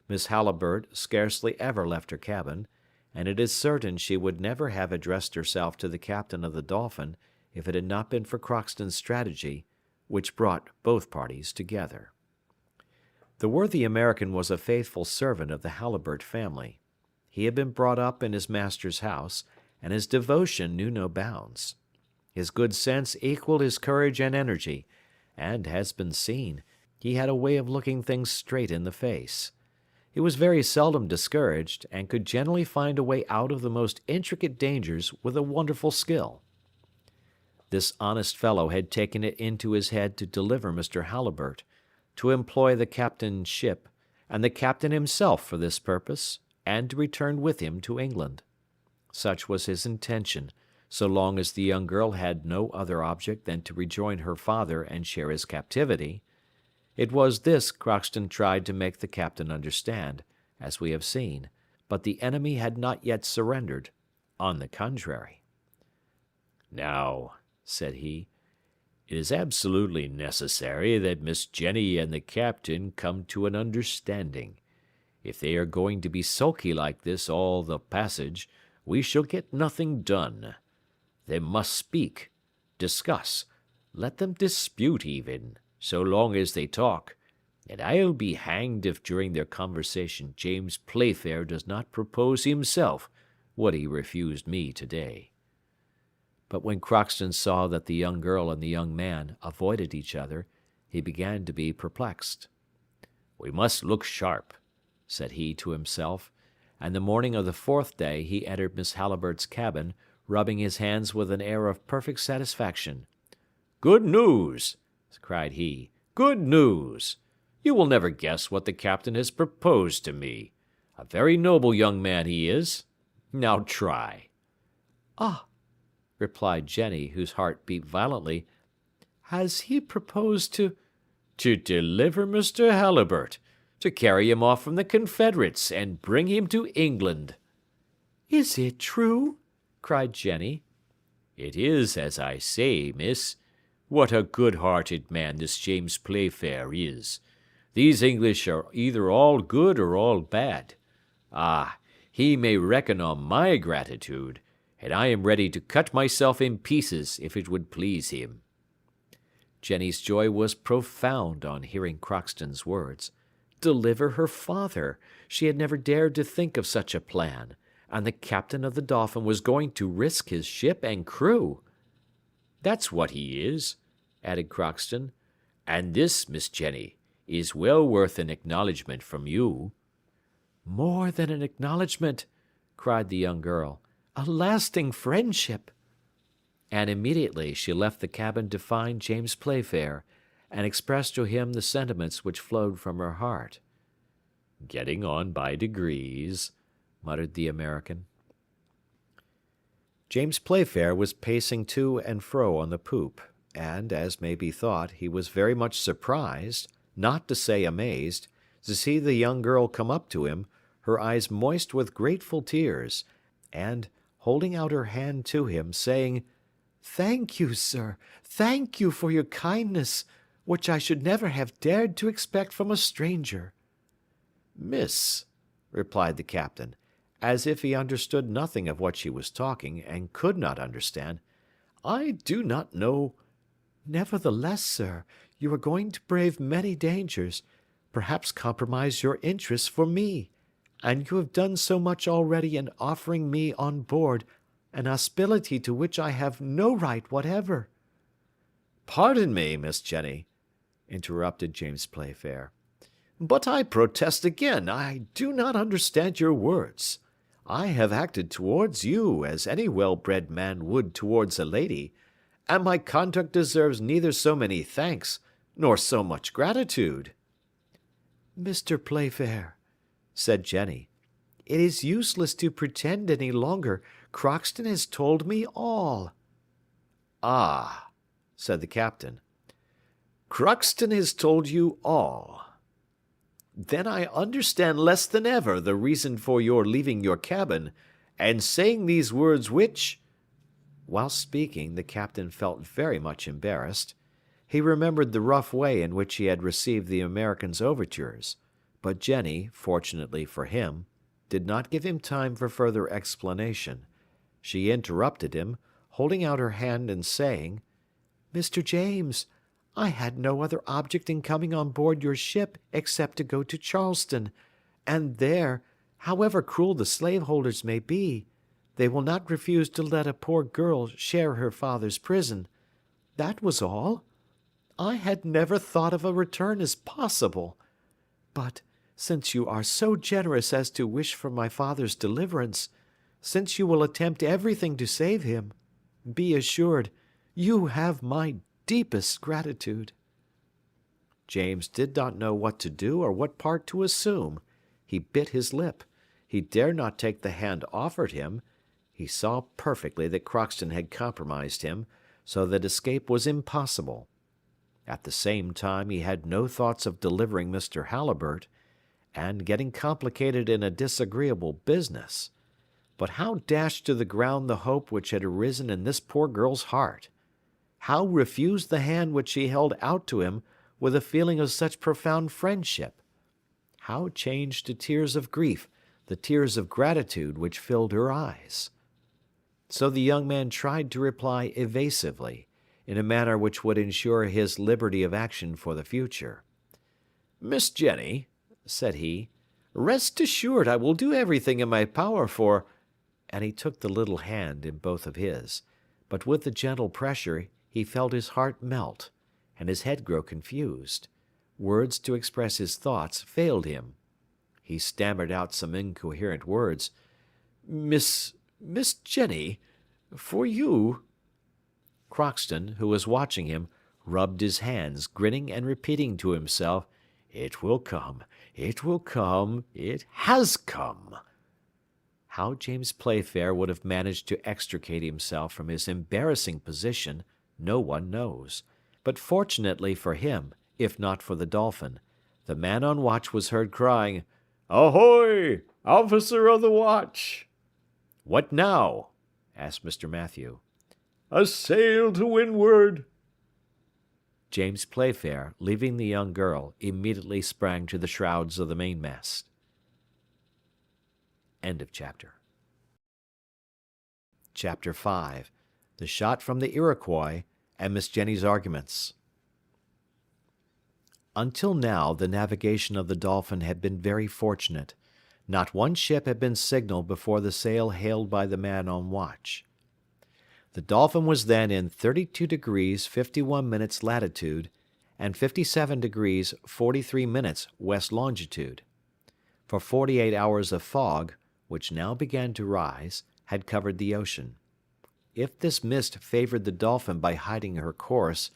Miss Halliburtt scarcely ever left her cabin, and it is certain she would never have addressed herself to the captain of the Dolphin if it had not been for Crockston's strategy, which brought both parties together. The worthy American was a faithful servant of the Halliburtt family. He had been brought up in his master's house, and his devotion knew no bounds. His good sense equaled his courage and energy, and, has been seen, he had a way of looking things straight in the face. He was very seldom discouraged, and could generally find a way out of the most intricate dangers with a wonderful skill. This honest fellow had taken it into his head to deliver Mr. Halliburtt, to employ the captain's ship, and the captain himself for this purpose, and to return with him to England. Such was his intention, so long as the young girl had no other object than to rejoin her father and share his captivity. It was this Crockston tried to make the captain understand, as we have seen, but the enemy had not yet surrendered. On the contrary. "Now," said he, "it is absolutely necessary that Miss Jenny and the captain come to an understanding. If they are going to be sulky like this all the passage, we shall get nothing done. They must speak, discuss, let them dispute even, so long as they talk, and I'll be hanged if during their conversation James Playfair does not propose himself what he refused me today." But when Crockston saw that the young girl and the young man avoided each other, he began to be perplexed. "We must look sharp," said he to himself, and the morning of the fourth day he entered Miss Halliburtt's cabin, rubbing his hands with an air of perfect satisfaction. "Good news!" cried he. "Good news! You will never guess what the captain has proposed to me. A very noble young man he is. Now try." "Ah," replied Jenny, whose heart beat violently, "has he proposed to—" "To deliver Mr. Halliburtt, to carry him off from the Confederates, and bring him to England." "Is it true?" cried Jenny. "It is as I say, miss. What a good-hearted man this James Playfair is. These English are either all good or all bad. Ah, he may reckon on my gratitude, and I am ready to cut myself in pieces if it would please him." Jenny's joy was profound on hearing Crockston's words. Deliver her father! She had never dared to think of such a plan, and the captain of the Dolphin was going to risk his ship and crew. "That's what he is," added Crockston, "and this, Miss Jenny, is well worth an acknowledgment from you." "More than an acknowledgment," cried the young girl, "a lasting friendship." And immediately she left the cabin to find James Playfair, and expressed to him the sentiments which flowed from her heart. "Getting on by degrees," muttered the American. James Playfair was pacing to and fro on the poop, and, as may be thought, he was very much surprised, not to say amazed, to see the young girl come up to him, her eyes moist with grateful tears, and, holding out her hand to him, saying, "Thank you, sir, thank you for your kindness, which I should never have dared to expect from a stranger." "Miss," replied the captain, as if he understood nothing of what she was talking, and could not understand, "I do not know—" "Nevertheless, sir, you are going to brave many dangers, perhaps compromise your interests for me, and you have done so much already in offering me on board an hospitality to which I have no right whatever." "Pardon me, Miss Jenny," interrupted James Playfair, "but I protest again, I do not understand your words. I have acted towards you as any well-bred man would towards a lady, and my conduct deserves neither so many thanks nor so much gratitude." "Mr. Playfair," said Jenny, "it is useless to pretend any longer. Crockston has told me all." "Ah," said the captain, "Crockston has told you all. Then I understand less than ever the reason for your leaving your cabin, and saying these words which—" Whilst speaking, the captain felt very much embarrassed. He remembered the rough way in which he had received the American's overtures, but Jenny, fortunately for him, did not give him time for further explanation. She interrupted him, holding out her hand and saying, "Mr. James, I had no other object in coming on board your ship except to go to Charleston, and there, however cruel the slaveholders may be, they will not refuse to let a poor girl share her father's prison. That was all. I had never thought of a return as possible. But, since you are so generous as to wish for my father's deliverance, since you will attempt everything to save him, be assured you have my deepest gratitude." James did not know what to do or what part to assume. He bit his lip. He dared not take the hand offered him. He saw perfectly that Crockston had compromised him, so that escape was impossible. At the same time he had no thoughts of delivering Mr. Halliburtt, and getting complicated in a disagreeable business. But how dash to the ground the hope which had arisen in this poor girl's heart? How refuse the hand which she held out to him with a feeling of such profound friendship? How change to tears of grief the tears of gratitude which filled her eyes? So the young man tried to reply evasively, in a manner which would ensure his liberty of action for the future. "Miss Jenny," said he, "rest assured I will do everything in my power for—" and he took the little hand in both of his, but with the gentle pressure he felt his heart melt, and his head grow confused. Words to express his thoughts failed him. He stammered out some incoherent words. Miss Jenny, for you—" Crockston, who was watching him, rubbed his hands, grinning and repeating to himself, "It will come, it will come, it has come." How James Playfair would have managed to extricate himself from his embarrassing position, no one knows. But fortunately for him, if not for the Dolphin, the man on watch was heard crying, "Ahoy! Officer of the watch!" "What now?" asked Mr. Mathew. "A sail to windward." James Playfair, leaving the young girl, immediately sprang to the shrouds of the mainmast. End of chapter. Chapter 5. The Shot from the Iroquois, and Miss Jenny's Arguments. Until now the navigation of the Dolphin had been very fortunate. Not one ship had been signaled before the sail hailed by the man on watch. The Dolphin was then in 32 degrees 51 minutes latitude and 57 degrees 43 minutes west longitude. For 48 hours a fog, which now began to rise, had covered the ocean. If this mist favored the Dolphin by hiding her course,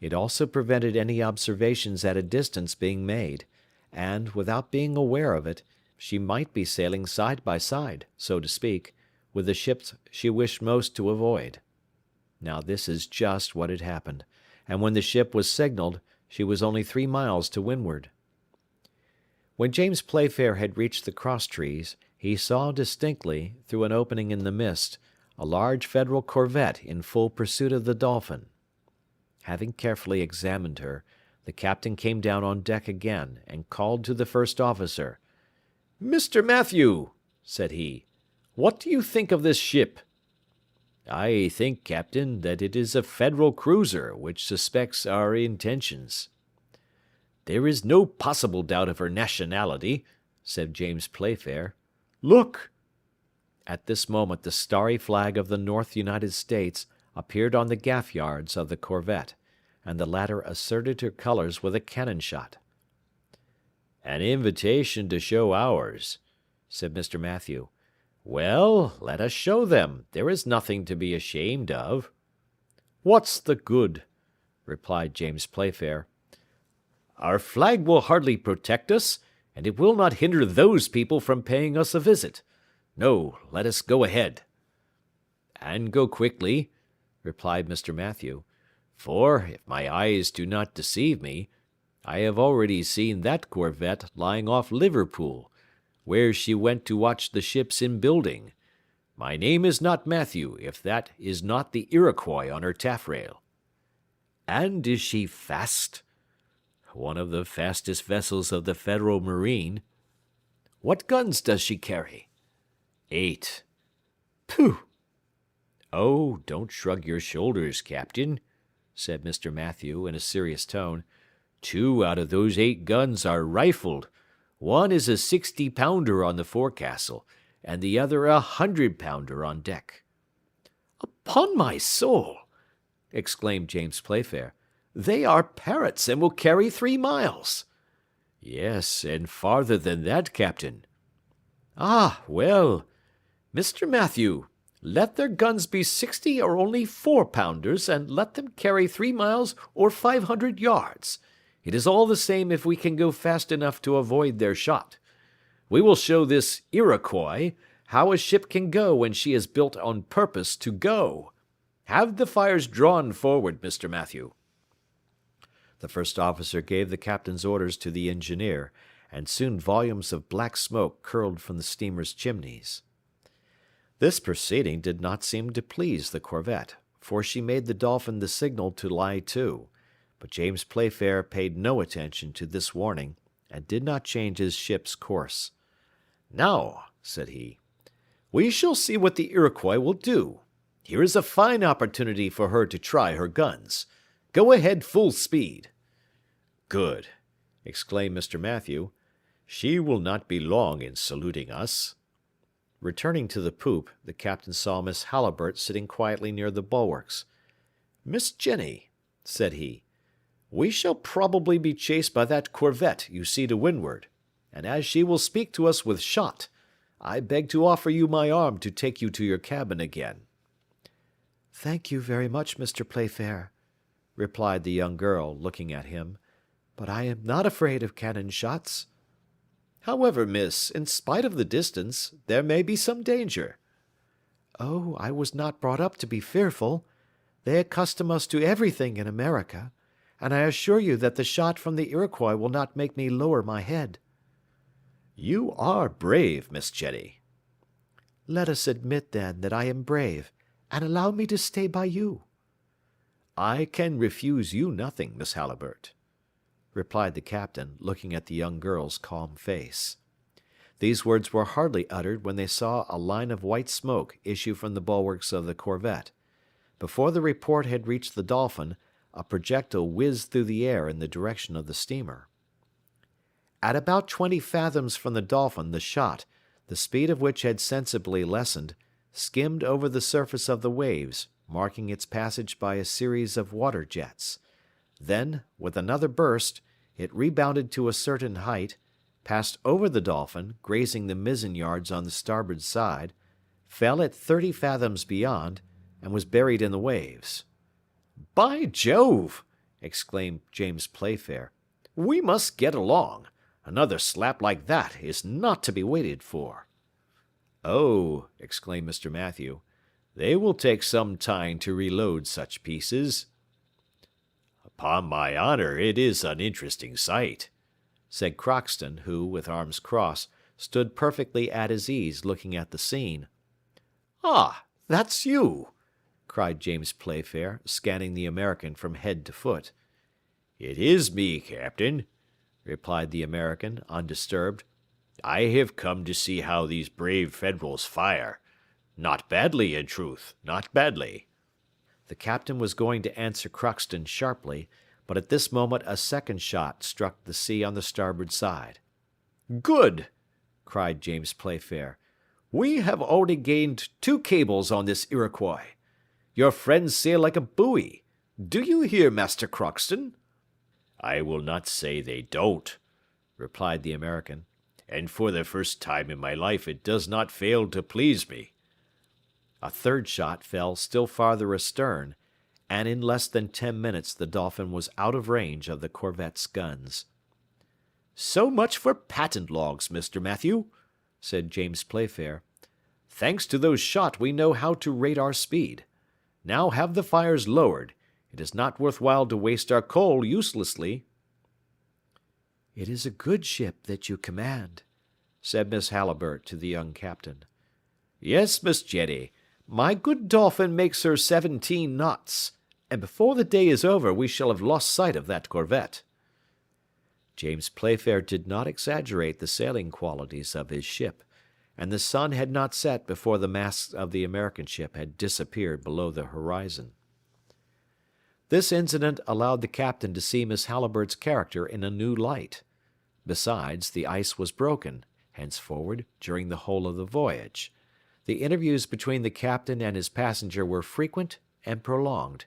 it also prevented any observations at a distance being made, and, without being aware of it, she might be sailing side by side, so to speak, with the ships she wished most to avoid. Now this is just what had happened, and when the ship was signaled, she was only 3 miles to windward. When James Playfair had reached the cross-trees, he saw distinctly, through an opening in the mist, a large Federal corvette in full pursuit of the Dolphin. Having carefully examined her, the captain came down on deck again, and called to the first officer. "Mr. Mathew," said he, "what do you think of this ship?" "I think, Captain, that it is a Federal cruiser which suspects our intentions." "There is no possible doubt of her nationality," said James Playfair. "Look!" At this moment the starry flag of the North United States appeared on the gaff yards of the corvette, and the latter asserted her colors with a cannon shot. "An invitation to show ours," said Mr. Mathew. "Well, let us show them. There is nothing to be ashamed of." "What's the good?" replied James Playfair. "Our flag will hardly protect us, and it will not hinder those people from paying us a visit. No, let us go ahead." "And go quickly," replied Mr. Mathew, "for, if my eyes do not deceive me, I have already seen that corvette lying off Liverpool, where she went to watch the ships in building. My name is not Mathew, if that is not the Iroquois on her taffrail." "And is she fast?" "One of the fastest vessels of the Federal marine." "What guns does she carry?" "8." "Pooh!" "Oh, don't shrug your shoulders, Captain," said Mr. Mathew in a serious tone. "2 out of those 8 guns are rifled. One is a 60-pounder on the forecastle, and the other a 100-pounder on deck." "Upon my soul!" exclaimed James Playfair. "They are Parrots and will carry 3 miles." "Yes, and farther than that, Captain." "Ah, well, Mr. Mathew, let their guns be 60 or only 4-pounders, and let them carry 3 miles or 500 yards. It is all the same if we can go fast enough to avoid their shot. We will show this Iroquois how a ship can go when she is built on purpose to go. Have the fires drawn forward, Mr. Mathew." The first officer gave the captain's orders to the engineer, and soon volumes of black smoke curled from the steamer's chimneys. This proceeding did not seem to please the corvette, for she made the Dolphin the signal to lie to, but James Playfair paid no attention to this warning, and did not change his ship's course. "Now," said he, "we shall see what the Iroquois will do. Here is a fine opportunity for her to try her guns. Go ahead full speed." "Good," exclaimed Mr. Mathew. "She will not be long in saluting us." Returning to the poop, the captain saw Miss Halliburtt sitting quietly near the bulwarks. "Miss Jenny," said he, "we shall probably be chased by that corvette you see to windward, and as she will speak to us with shot, I beg to offer you my arm to take you to your cabin again." "Thank you very much, Mr. Playfair," replied the young girl, looking at him, "but I am not afraid of cannon shots." "However, miss, in spite of the distance, there may be some danger." "Oh, I was not brought up to be fearful. They accustom us to everything in America, and I assure you that the shot from the Iroquois will not make me lower my head." "You are brave, Miss Jenny." "Let us admit, then, that I am brave, and allow me to stay by you." "I can refuse you nothing, Miss Halliburtt," replied the captain, looking at the young girl's calm face. These words were hardly uttered when they saw a line of white smoke issue from the bulwarks of the corvette. Before the report had reached the Dolphin, a projectile whizzed through the air in the direction of the steamer. At about 20 fathoms from the Dolphin, the shot, the speed of which had sensibly lessened, skimmed over the surface of the waves, marking its passage by a series of water jets. Then, with another burst, it rebounded to a certain height, passed over the Dolphin, grazing the mizzen yards on the starboard side, fell at 30 fathoms beyond, and was buried in the waves. "By Jove!" exclaimed James Playfair, "we must get along. Another slap like that is not to be waited for." "Oh," exclaimed Mr. Mathew, "they will take some time to reload such pieces." "Upon my honour, it is an interesting sight," said Crockston, who, with arms crossed, stood perfectly at his ease looking at the scene. "Ah, that's you!" cried James Playfair, scanning the American from head to foot. "It is me, Captain," replied the American, undisturbed. "I have come to see how these brave Federals fire. Not badly, in truth, not badly." The captain was going to answer Crockston sharply, but at this moment a second shot struck the sea on the starboard side. "Good!" cried James Playfair. "We have already gained 2 cables on this Iroquois. Your friends sail like a buoy. Do you hear, Master Crockston?" "I will not say they don't," replied the American, "and for the first time in my life it does not fail to please me." A third shot fell still farther astern, and in less than 10 minutes the Dolphin was out of range of the corvette's guns. "So much for patent logs, Mr. Mathew," said James Playfair. "Thanks to those shot we know how to rate our speed. Now have the fires lowered. It is not worth while to waste our coal uselessly." "It is a good ship that you command," said Miss Halliburtt to the young captain. "Yes, Miss Jenny, my good Dolphin makes her 17 knots, and before the day is over we shall have lost sight of that corvette." James Playfair did not exaggerate the sailing qualities of his ship, and the sun had not set before the masts of the American ship had disappeared below the horizon. This incident allowed the captain to see Miss Halliburtt's character in a new light. Besides, the ice was broken, henceforward, during the whole of the voyage. The interviews between the captain and his passenger were frequent and prolonged.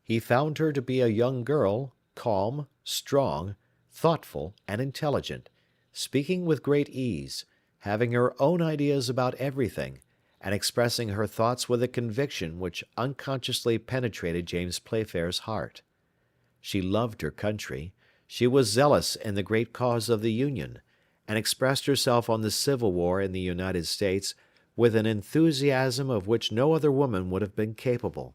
He found her to be a young girl, calm, strong, thoughtful, and intelligent, speaking with great ease, having her own ideas about everything, and expressing her thoughts with a conviction which unconsciously penetrated James Playfair's heart. She loved her country, she was zealous in the great cause of the Union, and expressed herself on the Civil War in the United States with an enthusiasm of which no other woman would have been capable.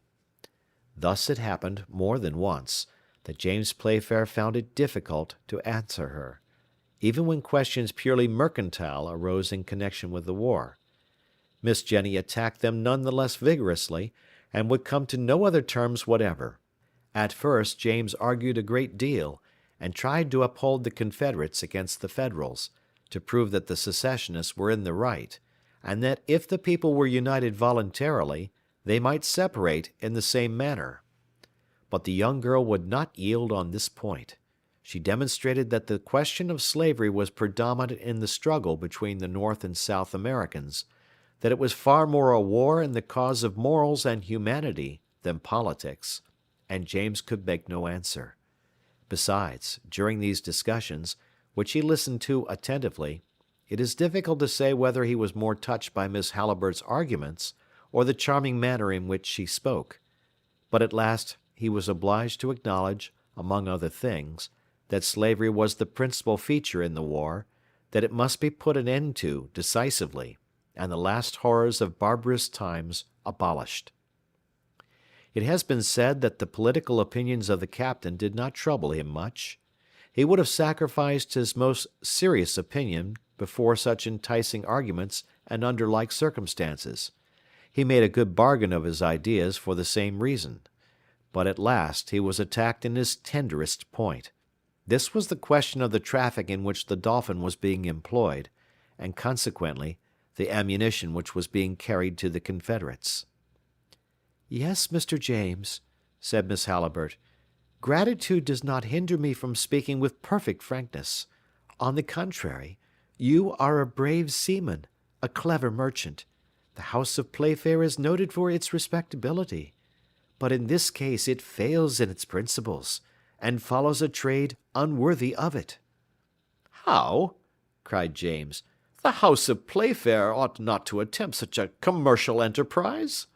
Thus it happened, more than once, that James Playfair found it difficult to answer her, even when questions purely mercantile arose in connection with the war. Miss Jenny attacked them none the less vigorously, and would come to no other terms whatever. At first James argued a great deal, and tried to uphold the Confederates against the Federals, to prove that the secessionists were in the right, and that if the people were united voluntarily, they might separate in the same manner. But the young girl would not yield on this point. She demonstrated that the question of slavery was predominant in the struggle between the North and South Americans, that it was far more a war in the cause of morals and humanity than politics, and James could make no answer. Besides, during these discussions, which he listened to attentively, it is difficult to say whether he was more touched by Miss Halliburtt's arguments or the charming manner in which she spoke. But at last he was obliged to acknowledge, among other things, that slavery was the principal feature in the war, that it must be put an end to decisively, and the last horrors of barbarous times abolished. It has been said that the political opinions of the captain did not trouble him much. He would have sacrificed his most serious opinion before such enticing arguments and under like circumstances. He made a good bargain of his ideas for the same reason. But at last he was attacked in his tenderest point. This was the question of the traffic in which the Dolphin was being employed, and consequently the ammunition which was being carried to the Confederates. "Yes, Mr. James," said Miss Halliburtt, "gratitude does not hinder me from speaking with perfect frankness. On the contrary, you are a brave seaman, a clever merchant. The house of Playfair is noted for its respectability. But in this case it fails in its principles, and follows a trade unworthy of it." "How?" cried James. "The house of Playfair ought not to attempt such a commercial enterprise."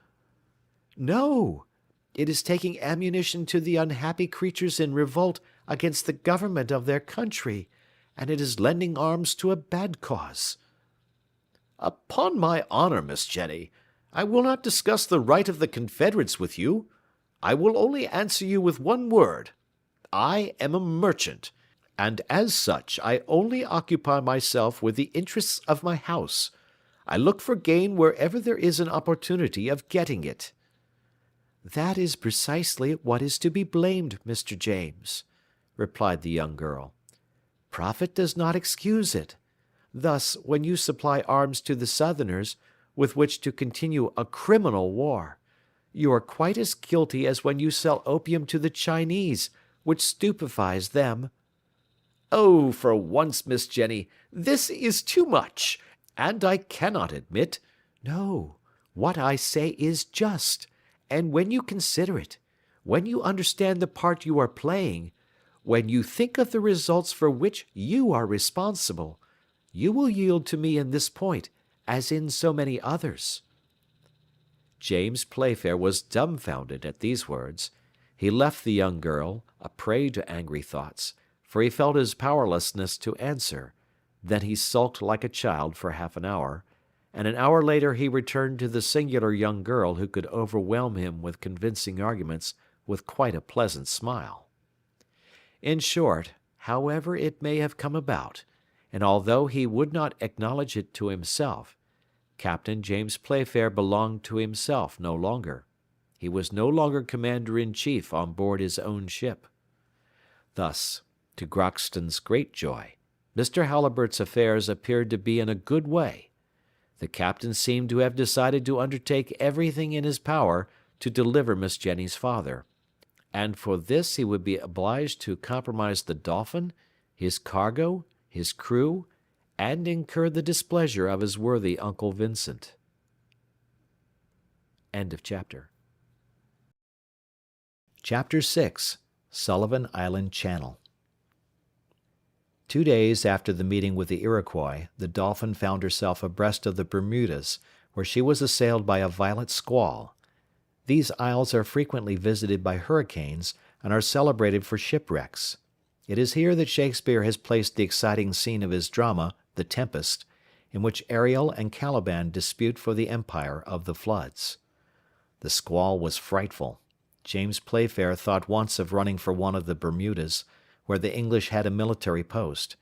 "No, it is taking ammunition to the unhappy creatures in revolt against the government of their country, and it is lending arms to a bad cause." "Upon my honor, Miss Jenny, I will not discuss the right of the Confederates with you. I will only answer you with one word. I am a merchant, and as such I only occupy myself with the interests of my house. I look for gain wherever there is an opportunity of getting it." "That is precisely what is to be blamed, Mr. James," replied the young girl. "Profit does not excuse it. Thus, when you supply arms to the Southerners, with which to continue a criminal war, you are quite as guilty as when you sell opium to the Chinese, which stupefies them." "Oh, for once, Miss Jenny, this is too much, and I cannot admit—" "No, what I say is just, and when you consider it, when you understand the part you are playing, when you think of the results for which you are responsible, you will yield to me in this point, as in so many others." James Playfair was dumbfounded at these words. He left the young girl, a prey to angry thoughts, for he felt his powerlessness to answer. Then he sulked like a child for half an hour, and an hour later he returned to the singular young girl who could overwhelm him with convincing arguments with quite a pleasant smile. In short, however it may have come about, and although he would not acknowledge it to himself, Captain James Playfair belonged to himself no longer. He was no longer commander-in-chief on board his own ship. Thus, to Crockston's great joy, Mr. Halliburtt's affairs appeared to be in a good way. The captain seemed to have decided to undertake everything in his power to deliver Miss Jenny's father, and for this he would be obliged to compromise the Dolphin, his cargo, his crew, and incur the displeasure of his worthy Uncle Vincent. End of chapter. Chapter 6. Sullivan Island Channel. 2 days after the meeting with the Iroquois, the Dolphin found herself abreast of the Bermudas, where she was assailed by a violent squall. These isles are frequently visited by hurricanes, and are celebrated for shipwrecks. It is here that Shakespeare has placed the exciting scene of his drama, The Tempest, in which Ariel and Caliban dispute for the empire of the floods. The squall was frightful. James Playfair thought once of running for one of the Bermudas, where the English had a military post.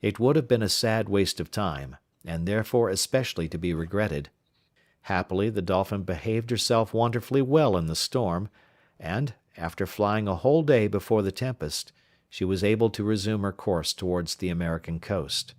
It would have been a sad waste of time, and therefore especially to be regretted. Happily the Dolphin behaved herself wonderfully well in the storm, and, after flying a whole day before the tempest, she was able to resume her course towards the American coast.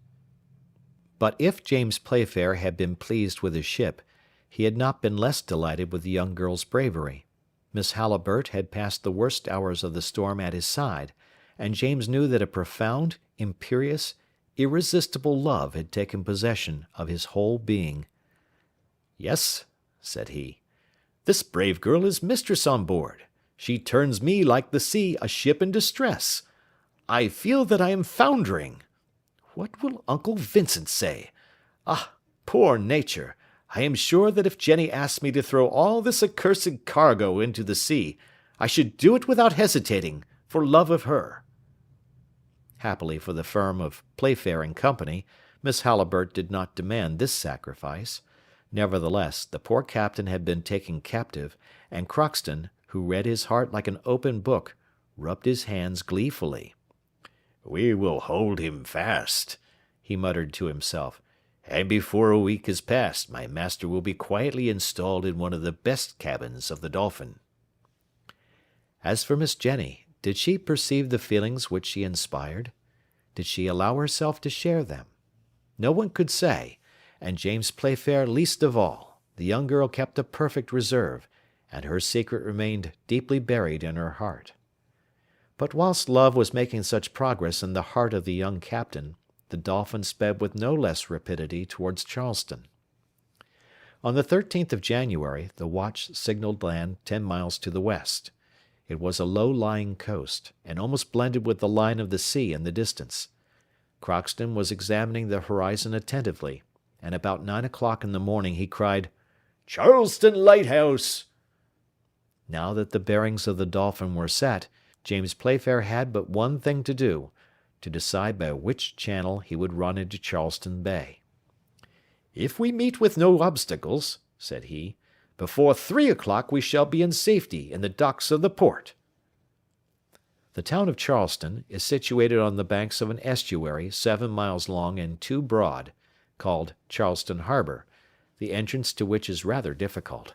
But if James Playfair had been pleased with his ship, he had not been less delighted with the young girl's bravery. Miss Halliburtt had passed the worst hours of the storm at his side, and James knew that a profound, imperious, irresistible love had taken possession of his whole being. "Yes," said he, "this brave girl is mistress on board. She turns me like the sea a ship in distress. I feel that I am foundering. What will Uncle Vincent say? Ah, poor nature! I am sure that if Jenny asked me to throw all this accursed cargo into the sea, I should do it without hesitating, for love of her." Happily for the firm of Playfair and Company, Miss Halliburtt did not demand this sacrifice. Nevertheless, the poor captain had been taken captive, and Crockston, who read his heart like an open book, rubbed his hands gleefully. "We will hold him fast," he muttered to himself, "and before a week is past my master will be quietly installed in one of the best cabins of the Dolphin." As for Miss Jenny, did she perceive the feelings which she inspired? Did she allow herself to share them? No one could say, and James Playfair least of all. The young girl kept a perfect reserve, and her secret remained deeply buried in her heart. But whilst love was making such progress in the heart of the young captain, the Dolphin sped with no less rapidity towards Charleston. On the 13th of January, the watch signalled land 10 miles to the west. It was a low-lying coast, and almost blended with the line of the sea in the distance. Crockston was examining the horizon attentively, and about 9 o'clock in the morning he cried, "Charleston Lighthouse!" Now that the bearings of the Dolphin were set, James Playfair had but one thing to do, to decide by which channel he would run into Charleston Bay. "If we meet with no obstacles," said he, "before 3 o'clock we shall be in safety in the docks of the port." The town of Charleston is situated on the banks of an estuary 7 miles long and 2 broad, called Charleston Harbor, the entrance to which is rather difficult.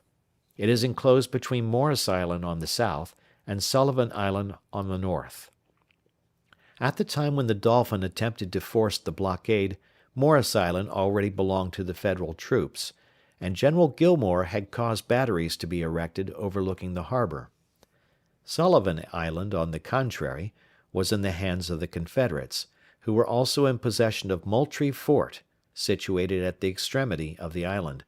It is enclosed between Morris Island on the south and Sullivan Island on the north. At the time when the Dolphin attempted to force the blockade, Morris Island already belonged to the Federal troops, and General Gillmore had caused batteries to be erected overlooking the harbor. Sullivan Island, on the contrary, was in the hands of the Confederates, who were also in possession of Moultrie Fort, situated at the extremity of the island.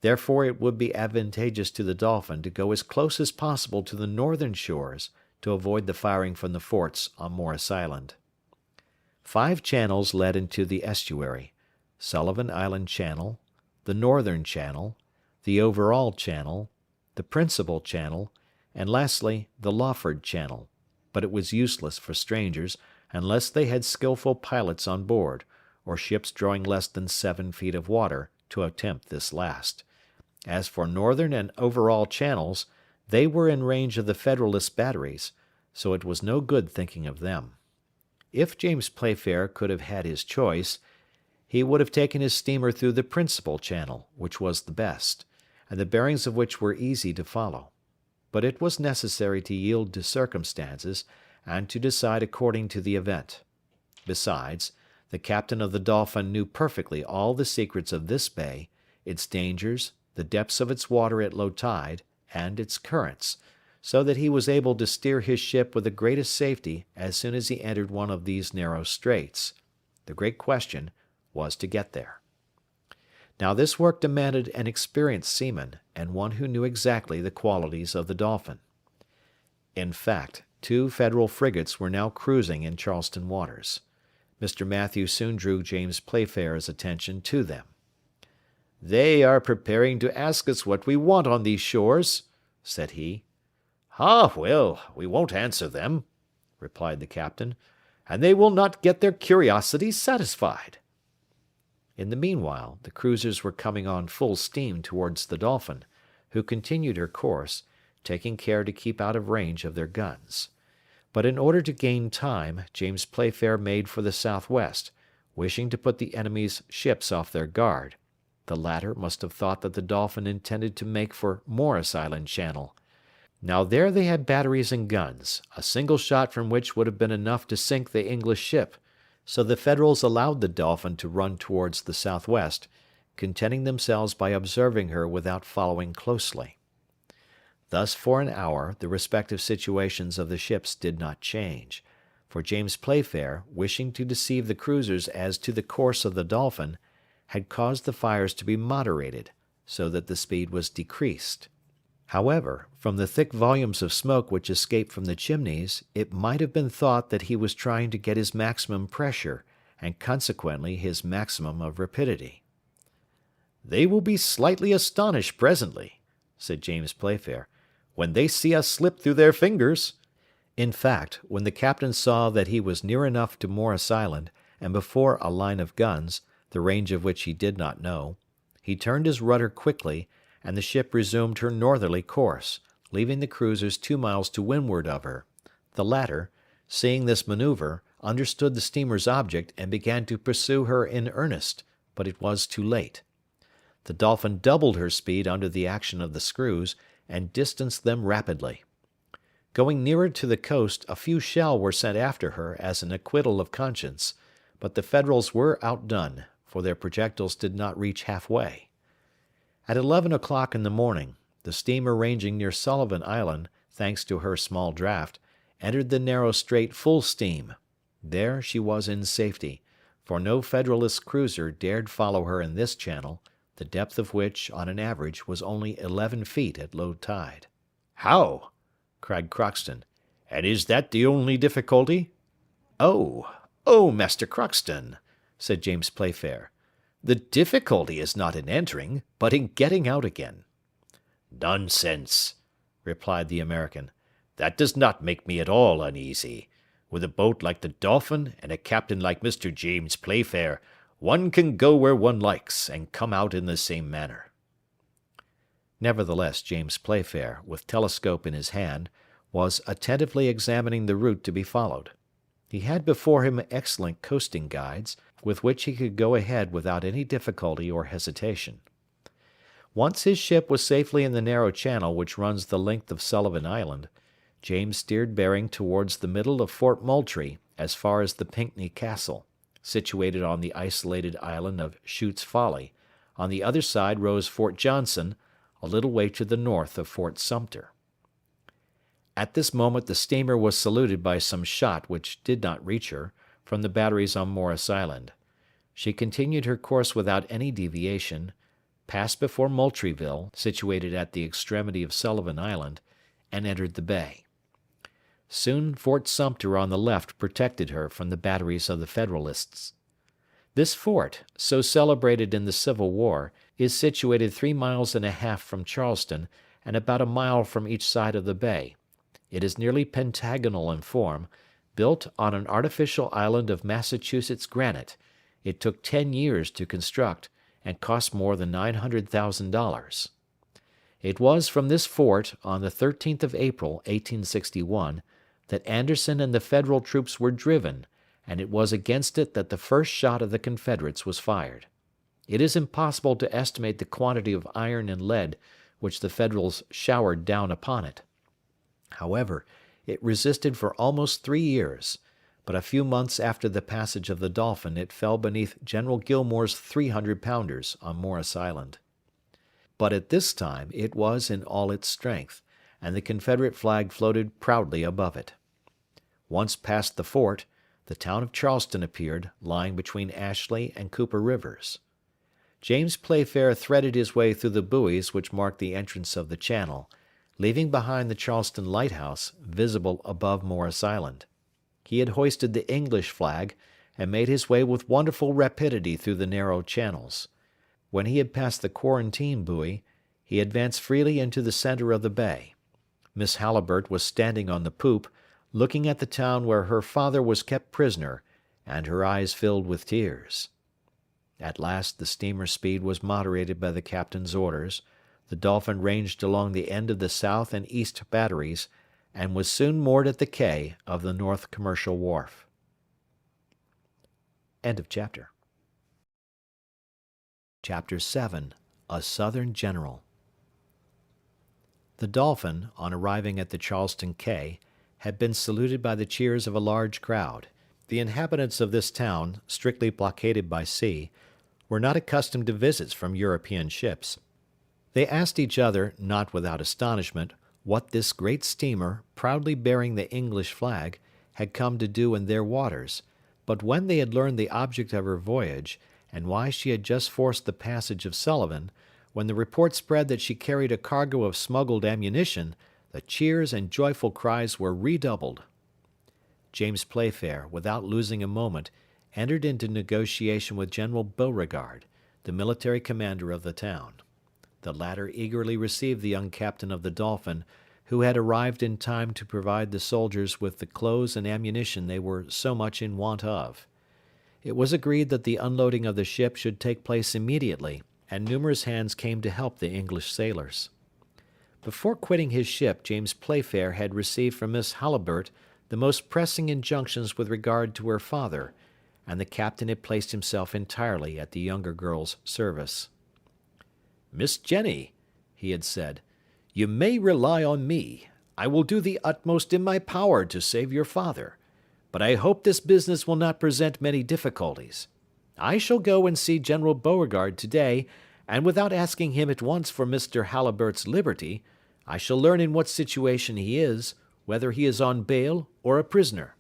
Therefore it would be advantageous to the Dolphin to go as close as possible to the northern shores to avoid the firing from the forts on Morris Island. 5 channels led into the estuary: Sullivan Island Channel, the Northern Channel, the Overall Channel, the Principal Channel, and lastly the Lawford Channel, but it was useless for strangers, unless they had skilful pilots on board, or ships drawing less than 7 feet of water, to attempt this last. As for Northern and Overall Channels, they were in range of the Federalist batteries, so it was no good thinking of them. If James Playfair could have had his choice, he would have taken his steamer through the Principal Channel, which was the best, and the bearings of which were easy to follow. But it was necessary to yield to circumstances, and to decide according to the event. Besides, the captain of the Dolphin knew perfectly all the secrets of this bay, its dangers, the depths of its water at low tide, and its currents, so that he was able to steer his ship with the greatest safety as soon as he entered one of these narrow straits. The great question was to get there. Now this work demanded an experienced seaman, and one who knew exactly the qualities of the Dolphin. In fact, 2 Federal frigates were now cruising in Charleston waters. Mr. Matthews soon drew James Playfair's attention to them. "They are preparing to ask us what we want on these shores," said he. "Ah, well, we won't answer them," replied the captain, "and they will not get their curiosity satisfied." In the meanwhile, the cruisers were coming on full steam towards the Dolphin, who continued her course, taking care to keep out of range of their guns. But in order to gain time, James Playfair made for the southwest, wishing to put the enemy's ships off their guard. The latter must have thought that the Dolphin intended to make for Morris Island Channel. Now there they had batteries and guns, a single shot from which would have been enough to sink the English ship, so the Federals allowed the Dolphin to run towards the southwest, contenting themselves by observing her without following closely. Thus for an hour the respective situations of the ships did not change, for James Playfair, wishing to deceive the cruisers as to the course of the Dolphin, had caused the fires to be moderated, so that the speed was decreased. However, from the thick volumes of smoke which escaped from the chimneys, it might have been thought that he was trying to get his maximum pressure, and consequently his maximum of rapidity. "They will be slightly astonished presently," said James Playfair, "when they see us slip through their fingers." In fact, when the captain saw that he was near enough to Morris Island, and before a line of guns, the range of which he did not know, he turned his rudder quickly, and the ship resumed her northerly course, leaving the cruisers 2 miles to windward of her. The latter, seeing this maneuver, understood the steamer's object and began to pursue her in earnest, but it was too late. The Dolphin doubled her speed under the action of the screws, and distanced them rapidly. Going nearer to the coast, a few shell were sent after her as an acquittal of conscience, but the Federals were outdone, for their projectiles did not reach halfway. At 11 o'clock in the morning, the steamer ranging near Sullivan Island, thanks to her small draft, entered the narrow strait full steam. There she was in safety, for no Federalist cruiser dared follow her in this channel, the depth of which, on an average, was only 11 feet at low tide. "How?" cried Crockston. "And is that the only difficulty?" "Oh, Master Crockston," said James Playfair, "the difficulty is not in entering, but in getting out again." "Nonsense," replied the American. "That does not make me at all uneasy. With a boat like the Dolphin and a captain like Mr. James Playfair, one can go where one likes, and come out in the same manner." Nevertheless, James Playfair, with telescope in his hand, was attentively examining the route to be followed. He had before him excellent coasting guides, with which he could go ahead without any difficulty or hesitation. Once his ship was safely in the narrow channel which runs the length of Sullivan Island, James steered bearing towards the middle of Fort Moultrie as far as the Pinckney Castle, situated on the isolated island of Shute's Folly. On the other side rose Fort Johnson, a little way to the north of Fort Sumter. At this moment the steamer was saluted by some shot which did not reach her, from the batteries on Morris Island. She continued her course without any deviation, passed before Moultrieville, situated at the extremity of Sullivan Island, and entered the bay. Soon Fort Sumter on the left protected her from the batteries of the Federalists. This fort, so celebrated in the Civil War, is situated 3 miles and a half from Charleston, and about a mile from each side of the bay. It is nearly pentagonal in form, built on an artificial island of Massachusetts granite. It took 10 years to construct, and cost more than $900,000. It was from this fort, on the 13th of April, 1861, that Anderson and the Federal troops were driven, and it was against it that the first shot of the Confederates was fired. It is impossible to estimate the quantity of iron and lead which the Federals showered down upon it. However, it resisted for almost 3 years, but a few months after the passage of the Dolphin it fell beneath General Gillmore's 300-pounders on Morris Island. But at this time it was in all its strength, and the Confederate flag floated proudly above it. Once past the fort, the town of Charleston appeared, lying between Ashley and Cooper rivers. James Playfair threaded his way through the buoys which marked the entrance of the channel, leaving behind the Charleston lighthouse, visible above Morris Island. He had hoisted the English flag, and made his way with wonderful rapidity through the narrow channels. When he had passed the quarantine buoy, he advanced freely into the center of the bay. Miss Halliburtt was standing on the poop, looking at the town where her father was kept prisoner, and her eyes filled with tears. At last the steamer's speed was moderated by the captain's orders, the Dolphin ranged along the end of the south and east batteries, and was soon moored at the quay of the North Commercial Wharf. End of chapter. Chapter 7. A Southern General. The Dolphin, on arriving at the Charleston quay, had been saluted by the cheers of a large crowd. The inhabitants of this town, strictly blockaded by sea, were not accustomed to visits from European ships. They asked each other, not without astonishment, what this great steamer, proudly bearing the English flag, had come to do in their waters, but when they had learned the object of her voyage, and why she had just forced the passage of Sullivan, when the report spread that she carried a cargo of smuggled ammunition, the cheers and joyful cries were redoubled. James Playfair, without losing a moment, entered into negotiation with General Beauregard, the military commander of the town. The latter eagerly received the young captain of the Dolphin, who had arrived in time to provide the soldiers with the clothes and ammunition they were so much in want of. It was agreed that the unloading of the ship should take place immediately, and numerous hands came to help the English sailors. Before quitting his ship, James Playfair had received from Miss Halliburtt the most pressing injunctions with regard to her father, and the captain had placed himself entirely at the younger girl's service. "Miss Jenny," he had said, "you may rely on me. I will do the utmost in my power to save your father, but I hope this business will not present many difficulties. I shall go and see General Beauregard today, and without asking him at once for Mr. Halliburtt's liberty, I shall learn in what situation he is, whether he is on bail or a prisoner."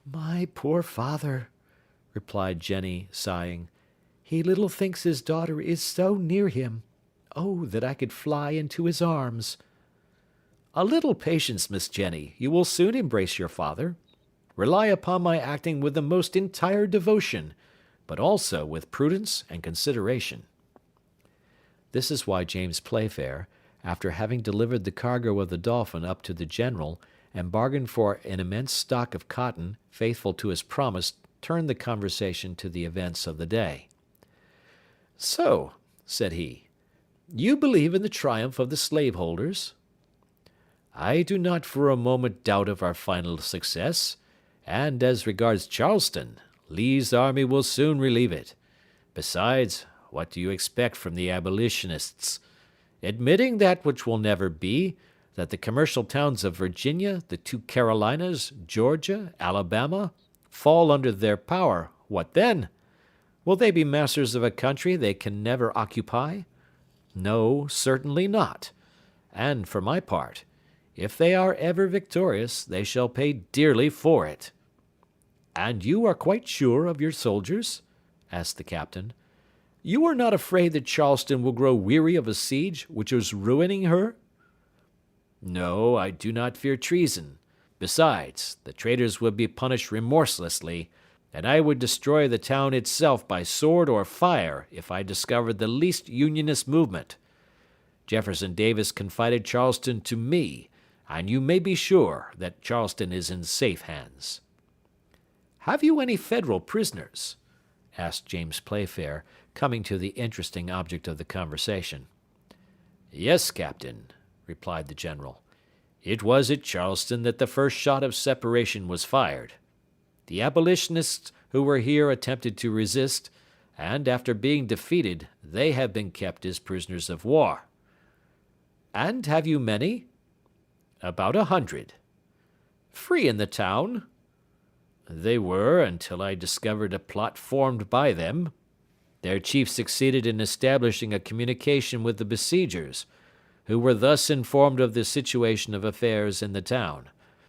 "My poor father," replied Jenny, sighing. "He little thinks his daughter is so near him. Oh, that I could fly into his arms!" "A little patience, Miss Jenny. You will soon embrace your father. Rely upon my acting with the most entire devotion, but also with prudence and consideration." This is why James Playfair, after having delivered the cargo of the Dolphin up to the general, and bargained for an immense stock of cotton, faithful to his promise, turned the conversation to the events of the day. "So," said he, "you believe in the triumph of the slaveholders?" "I do not for a moment doubt of our final success, and as regards Charleston, Lee's army will soon relieve it. Besides, what do you expect from the abolitionists? Admitting that which will never be, that the commercial towns of Virginia, the two Carolinas, Georgia, Alabama, fall under their power, what then? Will they be masters of a country they can never occupy? No, certainly not. And for my part, if they are ever victorious, they shall pay dearly for it." "And you are quite sure of your soldiers?" asked the captain. "You are not afraid that Charleston will grow weary of a siege which is ruining her?" "No, I do not fear treason. Besides, the traitors would be punished remorselessly, and I would destroy the town itself by sword or fire if I discovered the least Unionist movement. Jefferson Davis confided Charleston to me, and you may be sure that Charleston is in safe hands." "Have you any Federal prisoners?" asked James Playfair, coming to the interesting object of the conversation. "Yes, Captain," replied the general. "It was at Charleston that the first shot of separation was fired. The abolitionists who were here attempted to resist, and after being defeated, they have been kept as prisoners of war." "And have you many?" "About 100. "Free in the town?" "They were, until I discovered a plot formed by them. Their chief succeeded in establishing a communication with the besiegers, who were thus informed of the situation of affairs in the town.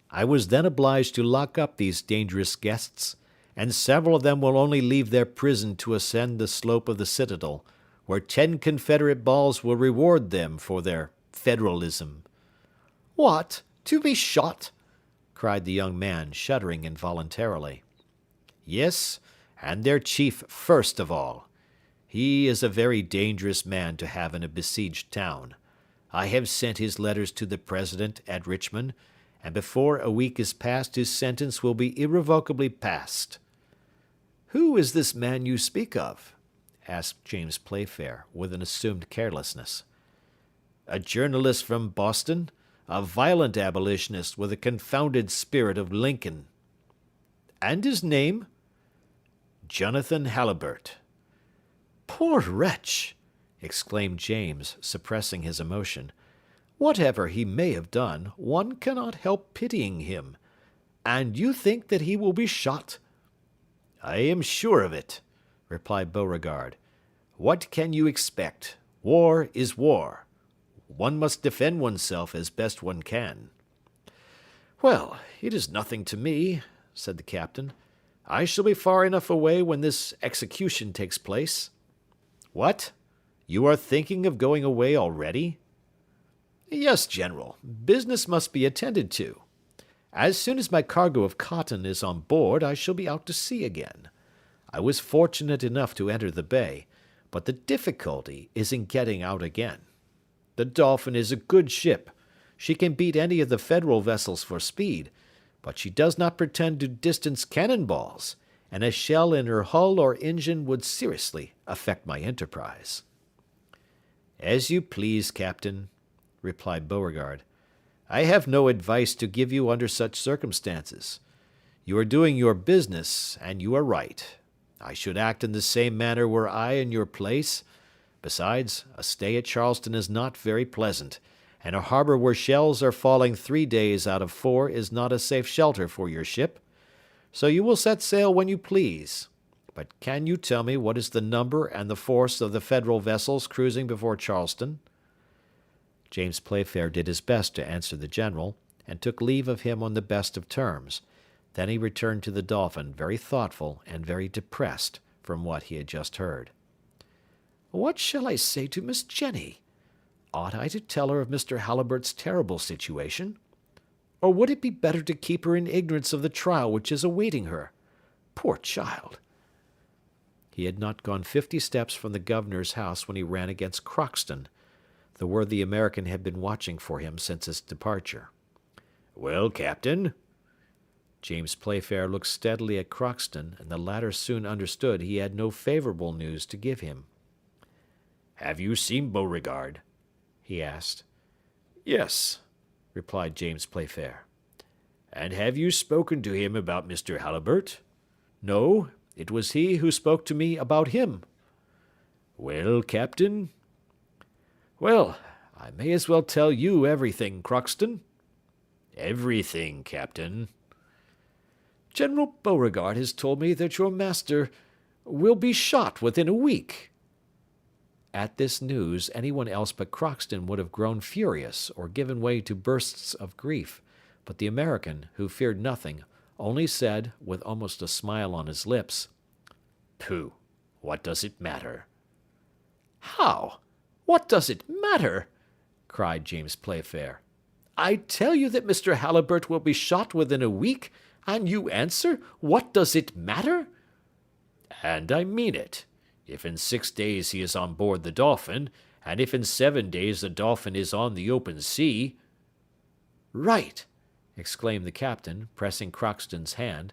I was then obliged to lock up these dangerous guests, and several of them will only leave their prison to ascend the slope of the citadel, where 10 Confederate balls will reward them for their Federalism." "What? To be shot?" cried the young man, shuddering involuntarily. "Yes, and their chief first of all. He is a very dangerous man to have in a besieged town. I have sent his letters to the President at Richmond, and before a week is past his sentence will be irrevocably passed." "Who is this man you speak of?" asked James Playfair, with an assumed carelessness. "A journalist from Boston, a violent abolitionist with a confounded spirit of Lincoln." "And his name?" "Jonathan Halliburtt." "Poor wretch!" exclaimed James, suppressing his emotion. "Whatever he may have done, one cannot help pitying him. And you think that he will be shot?" "I am sure of it," replied Beauregard. "What can you expect? War is war. One must defend oneself as best one can." "Well, it is nothing to me," said the captain. "I shall be far enough away when this execution takes place." "What? You are thinking of going away already?" "Yes, General. Business must be attended to. As soon as my cargo of cotton is on board, I shall be out to sea again. I was fortunate enough to enter the bay, but the difficulty is in getting out again. The Dolphin is a good ship. She can beat any of the Federal vessels for speed, but she does not pretend to distance cannon balls, and a shell in her hull or engine would seriously affect my enterprise." "As you please, Captain," replied Beauregard. "I have no advice to give you under such circumstances. You are doing your business, and you are right. I should act in the same manner were I in your place. Besides, a stay at Charleston is not very pleasant, and a harbor where shells are falling 3 days out of 4 is not a safe shelter for your ship. So you will set sail when you please. But can you tell me what is the number and the force of the Federal vessels cruising before Charleston?" James Playfair did his best to answer the general, and took leave of him on the best of terms. Then he returned to the Dolphin, very thoughtful and very depressed from what he had just heard. "What shall I say to Miss Jenny? Ought I to tell her of Mr. Halliburtt's terrible situation? Or would it be better to keep her in ignorance of the trial which is awaiting her? Poor child!" He had not gone 50 steps from the governor's house when he ran against Crockston. The worthy American had been watching for him since his departure. "Well, Captain?" James Playfair looked steadily at Crockston, and the latter soon understood he had no favorable news to give him. "Have you seen Beauregard?" he asked. "Yes," replied James Playfair. "And have you spoken to him about Mr. Halliburtt?" "No, it was he who spoke to me about him." "Well, Captain?" "Well, I may as well tell you everything, Crockston." "Everything, Captain." "General Beauregard has told me that your master will be shot within a week." At this news, anyone else but Crockston would have grown furious or given way to bursts of grief, but the American, who feared nothing, only said, with almost a smile on his lips, "Pooh! What does it matter?" "How? What does it matter?" cried James Playfair. "I tell you that Mr. Halliburtt will be shot within a week, and you answer, 'What does it matter?'" "And I mean it. If in 6 days he is on board the Dolphin, and if in 7 days the Dolphin is on the open sea—" "Right!" exclaimed the captain, pressing Crockston's hand.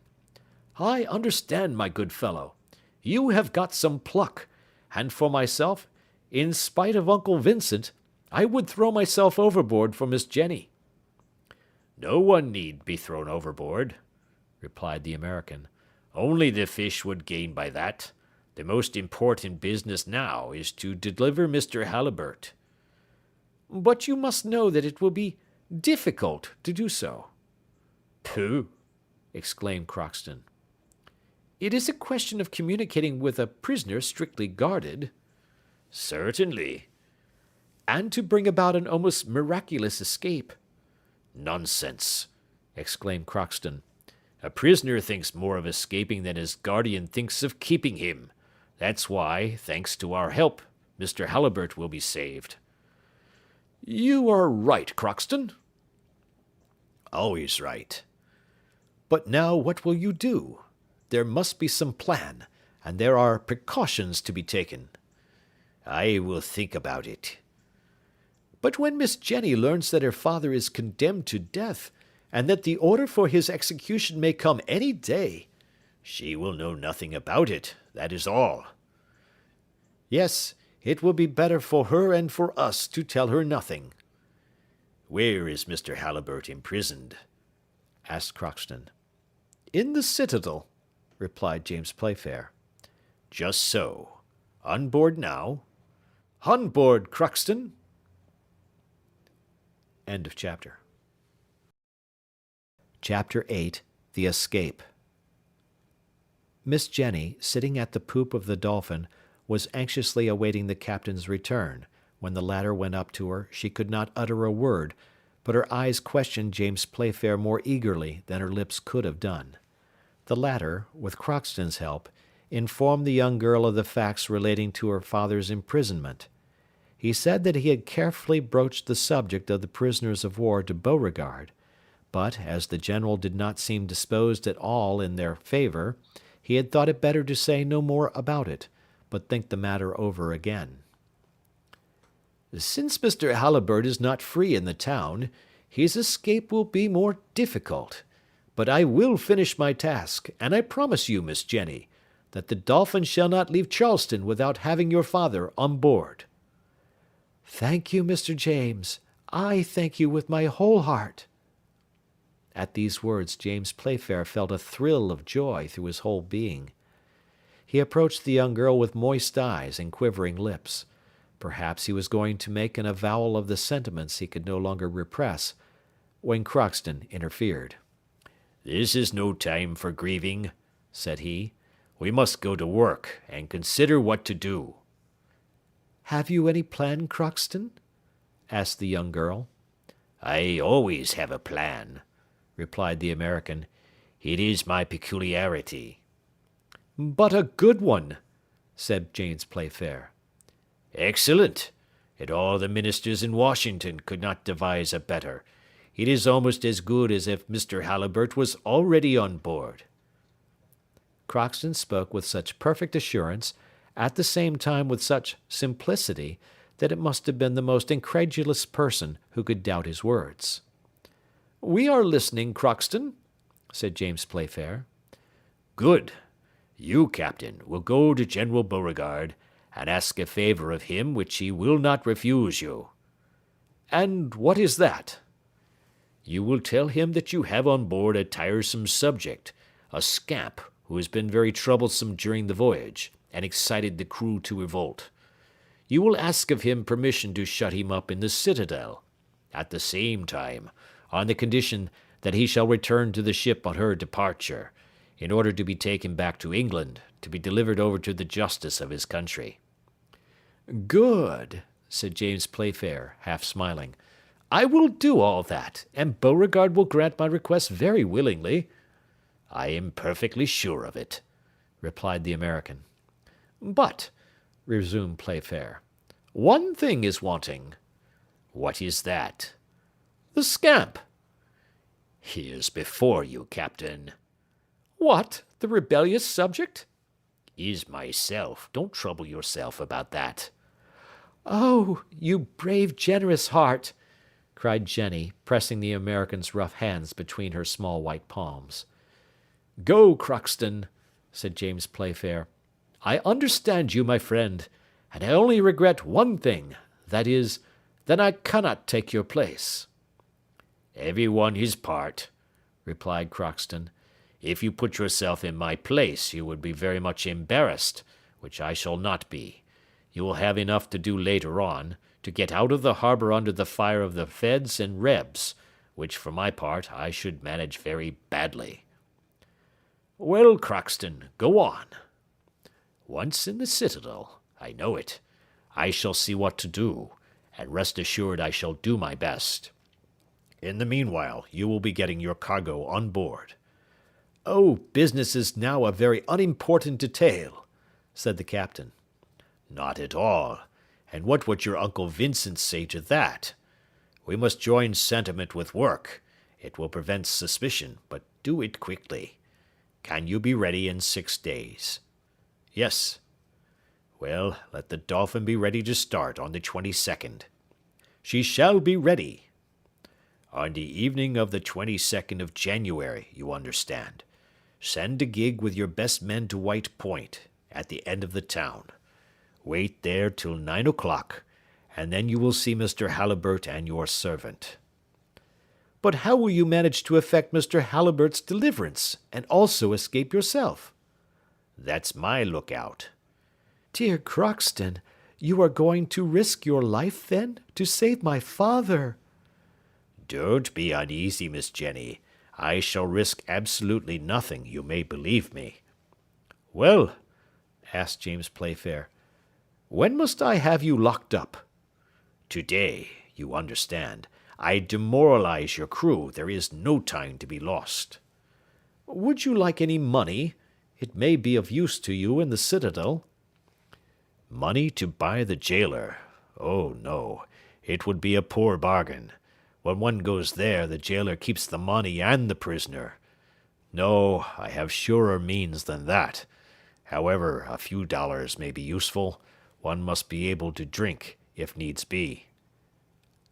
"I understand, my good fellow. You have got some pluck, and for myself, in spite of Uncle Vincent, I would throw myself overboard for Miss Jenny." "No one need be thrown overboard," replied the American. "Only the fish would gain by that. The most important business now is to deliver Mr. Halliburtt." "But you must know that it will be difficult to do so." "Pooh!" exclaimed Crockston. "It is a question of communicating with a prisoner strictly guarded." "Certainly." and to bring about an almost miraculous escape." "Nonsense!" exclaimed Crockston. "A prisoner thinks more of escaping than his guardian thinks of keeping him. That's why, thanks to our help, Mr. Halliburtt will be saved." "You are right, Crockston." "Always right. But now what will you do? There must be some plan, and there are precautions to be taken." "I will think about it." "But when Miss Jenny learns that her father is condemned to death, and that the order for his execution may come any day—" "She will know nothing about it, that is all." "Yes, it will be better for her and for us to tell her nothing." "Where is Mr. Halliburtt imprisoned?" asked Crockston. "In the citadel," replied James Playfair. "Just so. On board now?" "On board, Crockston." End of chapter. Chapter 8. The Escape. Miss Jenny, sitting at the poop of the Dolphin, was anxiously awaiting the captain's return. When the latter went up to her, she could not utter a word, but her eyes questioned James Playfair more eagerly than her lips could have done. The latter, with Crockston's help, informed the young girl of the facts relating to her father's imprisonment. He said that he had carefully broached the subject of the prisoners of war to Beauregard, but, as the general did not seem disposed at all in their favour, he had thought it better to say no more about it, but think the matter over again. "Since Mr. Halliburtt is not free in the town, his escape will be more difficult. But I will finish my task, and I promise you, Miss Jenny, that the Dolphin shall not leave Charleston without having your father on board." "Thank you, Mr. James. I thank you with my whole heart." At these words James Playfair felt a thrill of joy through his whole being. He approached the young girl with moist eyes and quivering lips. Perhaps he was going to make an avowal of the sentiments he could no longer repress, when Crockston interfered. "This is no time for grieving," said he. "We must go to work, and consider what to do." "Have you any plan, Crockston?" asked the young girl. "I always have a plan," replied the American. "It is my peculiarity." "But a good one," said James Playfair. "Excellent, and all the ministers in Washington could not devise a better. It is almost as good as if Mr. Halliburtt was already on board." Crockston spoke with such perfect assurance, at the same time with such simplicity, that it must have been the most incredulous person who could doubt his words. "We are listening, Crockston," said James Playfair. "Good. You, Captain, will go to General Beauregard, and ask a favour of him which he will not refuse you." "And what is that?" "You will tell him that you have on board a tiresome subject, a scamp who has been very troublesome during the voyage, and excited the crew to revolt. You will ask of him permission to shut him up in the citadel, at the same time, on the condition that he shall return to the ship on her departure, in order to be taken back to England, to be delivered over to the justice of his country." "Good," said James Playfair, half smiling. "I will do all that, and Beauregard will grant my request very willingly." "I am perfectly sure of it," replied the American. "But," resumed Playfair, "one thing is wanting." "What is that?" "The scamp." "He is before you, Captain." "What, the rebellious subject?" "Is myself. Don't trouble yourself about that." "Oh, you brave, generous heart!" cried Jenny, pressing the American's rough hands between her small white palms. "Go, Crockston," said James Playfair. "I understand you, my friend, and I only regret one thing, that is, that I cannot take your place." "Every one his part," replied Crockston. "If you put yourself in my place, you would be very much embarrassed, which I shall not be. You will have enough to do later on, to get out of the harbour under the fire of the Feds and Rebs, which, for my part, I should manage very badly." "Well, Crockston, go on." "Once in the citadel, I know it, I shall see what to do, and rest assured I shall do my best. In the meanwhile, you will be getting your cargo on board." "Oh, business is now a very unimportant detail," said the captain. "Not at all. And what would your Uncle Vincent say to that? We must join sentiment with work. It will prevent suspicion, but do it quickly. Can you be ready in 6 days?" "Yes." "Well, let the Dolphin be ready to start on the 22nd. "She shall be ready." "On the evening of the 22nd of January, you understand. Send a gig with your best men to White Point, at the end of the town. Wait there till 9 o'clock, and then you will see Mr. Halliburtt and your servant." "But how will you manage to effect Mr. Halliburtt's deliverance, and also escape yourself?" "That's my lookout." Dear Crockston, you are going to risk your life, then, to save my father?" "Don't be uneasy, Miss Jenny. I shall risk absolutely nothing, you may believe me." "Well," asked James Playfair, "when must I have you locked up?" "Today, you understand. I demoralize your crew. There is no time to be lost." "Would you like any money? It may be of use to you in the citadel." Money to buy the jailer? Oh, no. It would be a poor bargain. When one goes there, the jailer keeps the money and the prisoner. No, I have surer means than that. However, a few dollars may be useful. One must be able to drink, if needs be."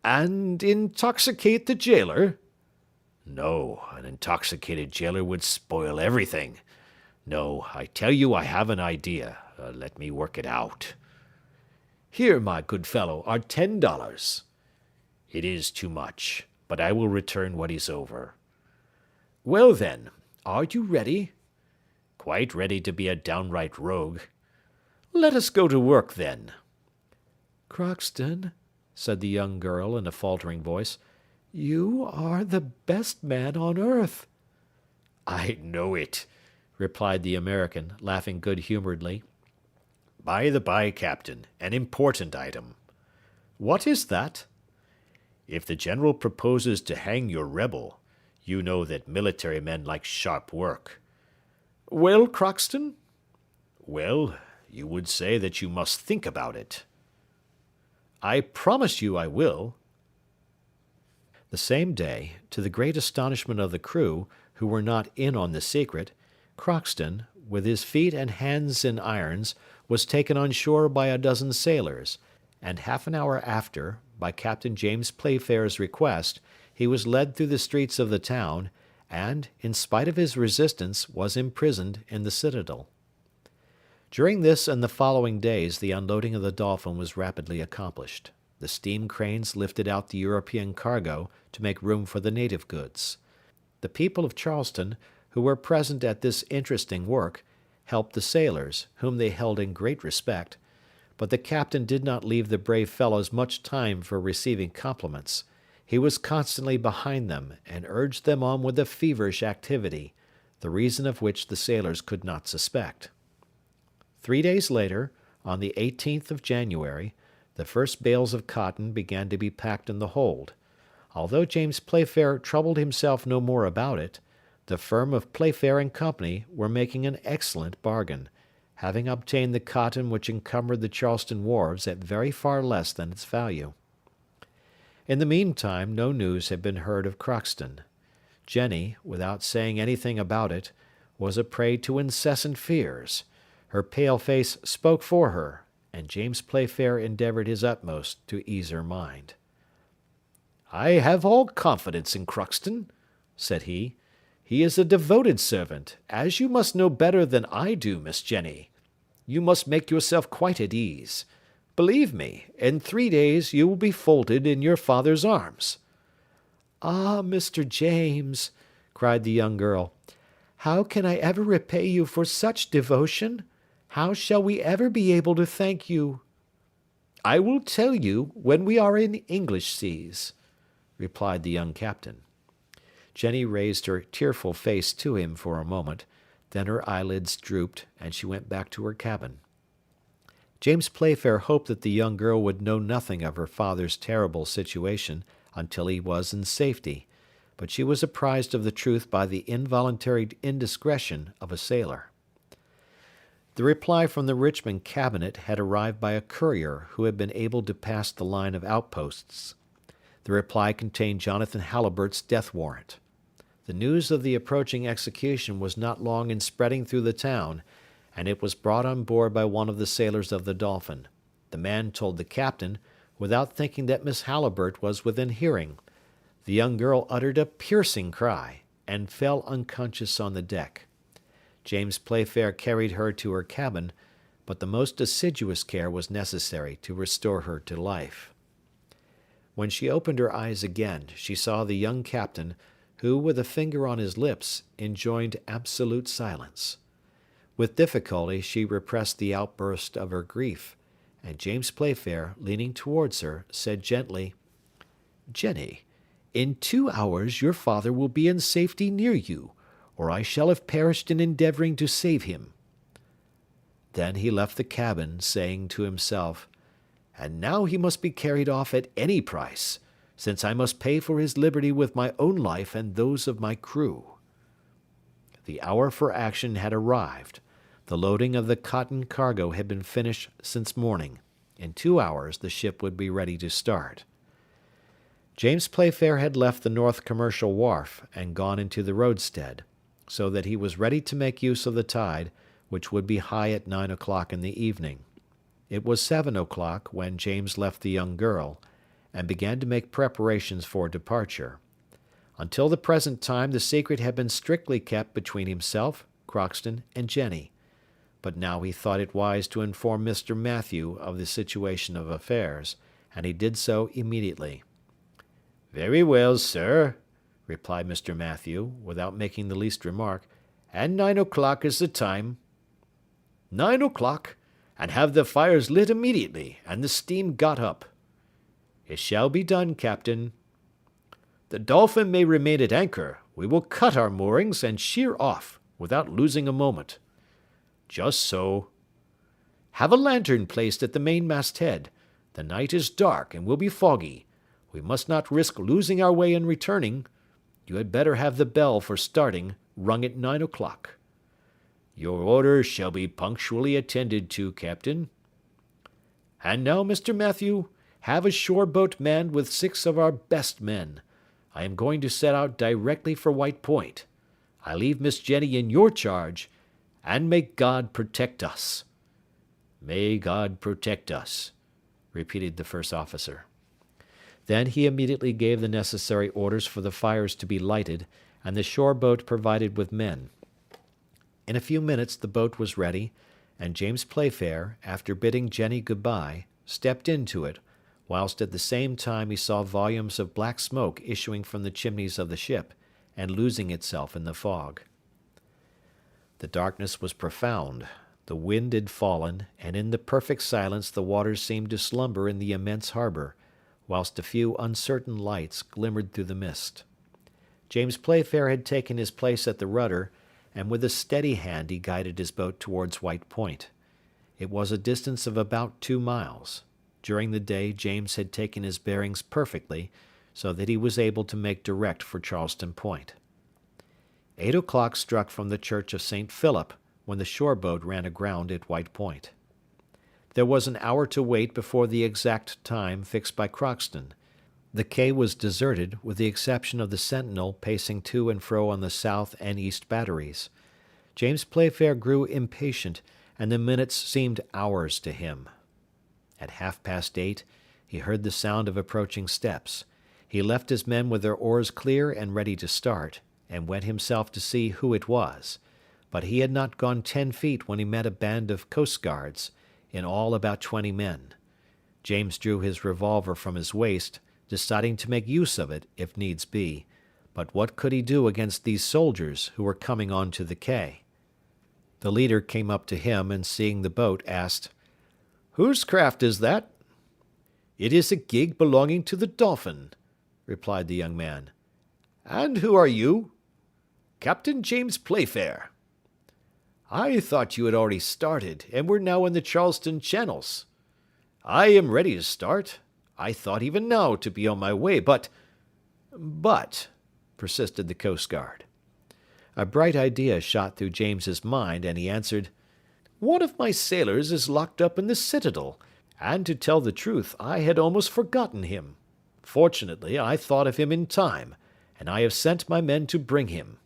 "And intoxicate the jailer?" "No, an intoxicated jailer would spoil everything. No, I tell you I have an idea. Let me work it out." "Here, my good fellow, are $10. "It is too much, but I will return what is over." "Well, then, are you ready?" "Quite ready to be a downright rogue." "Let us go to work, then." "Crockston," said the young girl in a faltering voice, "you are the best man on earth." "I know it," replied the American, laughing good-humoredly. "By the by, Captain, an important item." "What is that?" "If the general proposes to hang your rebel, you know that military men like sharp work." "Well, Crockston?" "Well, you would say that you must think about it." "I promise you I will." The same day, to the great astonishment of the crew, who were not in on the secret, Crockston, with his feet and hands in irons, was taken on shore by a dozen sailors, and half an hour after, by Captain James Playfair's request, he was led through the streets of the town, and, in spite of his resistance, was imprisoned in the citadel. During this and the following days the unloading of the Dolphin was rapidly accomplished. The steam cranes lifted out the European cargo to make room for the native goods. The people of Charleston, who were present at this interesting work, helped the sailors, whom they held in great respect, but the captain did not leave the brave fellows much time for receiving compliments. He was constantly behind them, and urged them on with a feverish activity, the reason of which the sailors could not suspect. 3 days later, on the 18th of January, the first bales of cotton began to be packed in the hold. Although James Playfair troubled himself no more about it, the firm of Playfair and Company were making an excellent bargain, having obtained the cotton which encumbered the Charleston wharves at very far less than its value. In the meantime no news had been heard of Crockston. Jenny, without saying anything about it, was a prey to incessant fears. Her pale face spoke for her, and James Playfair endeavoured his utmost to ease her mind. "I have all confidence in Crockston," said he. "He is a devoted servant, as you must know better than I do, Miss Jenny. You must make yourself quite at ease. Believe me, in 3 days you will be folded in your father's arms." "Ah, Mr. James," cried the young girl, "how can I ever repay you for such devotion? How shall we ever be able to thank you?" "I will tell you when we are in English seas," replied the young captain. Jenny raised her tearful face to him for a moment, then her eyelids drooped, and she went back to her cabin. James Playfair hoped that the young girl would know nothing of her father's terrible situation until he was in safety, but she was apprised of the truth by the involuntary indiscretion of a sailor. The reply from the Richmond cabinet had arrived by a courier who had been able to pass the line of outposts. The reply contained Jonathan Halliburtt's death warrant. The news of the approaching execution was not long in spreading through the town, and it was brought on board by one of the sailors of the Dolphin. The man told the captain, without thinking that Miss Halliburtt was within hearing. The young girl uttered a piercing cry, and fell unconscious on the deck. James Playfair carried her to her cabin, but the most assiduous care was necessary to restore her to life. When she opened her eyes again, she saw the young captain, who, with a finger on his lips, enjoined absolute silence. With difficulty she repressed the outburst of her grief, and James Playfair, leaning towards her, said gently, "Jenny, in 2 hours your father will be in safety near you, or I shall have perished in endeavouring to save him." Then he left the cabin, saying to himself, "And now he must be carried off at any price, since I must pay for his liberty with my own life and those of my crew." The hour for action had arrived. The loading of the cotton cargo had been finished since morning. In 2 hours the ship would be ready to start. James Playfair had left the North Commercial Wharf and gone into the roadstead, so that he was ready to make use of the tide, which would be high at 9 o'clock in the evening. It was 7 o'clock when James left the young girl, and began to make preparations for departure. Until the present time the secret had been strictly kept between himself, Crockston, and Jenny, but now he thought it wise to inform Mr. Mathew of the situation of affairs, and he did so immediately. "Very well, sir," replied Mr. Mathew, without making the least remark, "and 9 o'clock is the time." "9 o'clock, and have the fires lit immediately, and the steam got up." "It shall be done, captain." "The Dolphin may remain at anchor. We will cut our moorings and sheer off, without losing a moment." "Just so." "Have a lantern placed at the mainmast head. The night is dark and will be foggy. We must not risk losing our way in returning. You had better have the bell for starting rung at 9 o'clock." "Your orders shall be punctually attended to, captain." "And now, Mr. Mathew, have a shore boat manned with 6 of our best men. I am going to set out directly for White Point. I leave Miss Jenny in your charge, and may God protect us." "May God protect us," repeated the first officer. Then he immediately gave the necessary orders for the fires to be lighted, and the shore boat provided with men. In a few minutes the boat was ready, and James Playfair, after bidding Jenny good-bye, stepped into it, whilst at the same time he saw volumes of black smoke issuing from the chimneys of the ship, and losing itself in the fog. The darkness was profound. The wind had fallen, and in the perfect silence the waters seemed to slumber in the immense harbour, whilst a few uncertain lights glimmered through the mist. James Playfair had taken his place at the rudder, and with a steady hand he guided his boat towards White Point. It was a distance of about 2 miles. During the day James had taken his bearings perfectly, so that he was able to make direct for Charleston Point. 8 o'clock struck from the church of St. Philip when the shore boat ran aground at White Point. There was an hour to wait before the exact time fixed by Crockston. The quay was deserted, with the exception of the sentinel pacing to and fro on the south and east batteries. James Playfair grew impatient, and the minutes seemed hours to him. At 8:30 he heard the sound of approaching steps. He left his men with their oars clear and ready to start, and went himself to see who it was. But he had not gone 10 feet when he met a band of coastguards, in all about 20 men. James drew his revolver from his waist, deciding to make use of it, if needs be. But what could he do against these soldiers who were coming on to the quay? The leader came up to him, and seeing the boat, asked, "Whose craft is that?" "It is a gig belonging to the Dolphin," replied the young man. "And who are you?" "Captain James Playfair." I thought you had already started, and were now in the Charleston channels. I am ready to start. I thought even now to be on my way, but, persisted the Coast Guard. A bright idea shot through James's mind, and he answered, "One of my sailors is locked up in the citadel, and to tell the truth, I had almost forgotten him. Fortunately, I thought of him in time, and I have sent my men to bring him."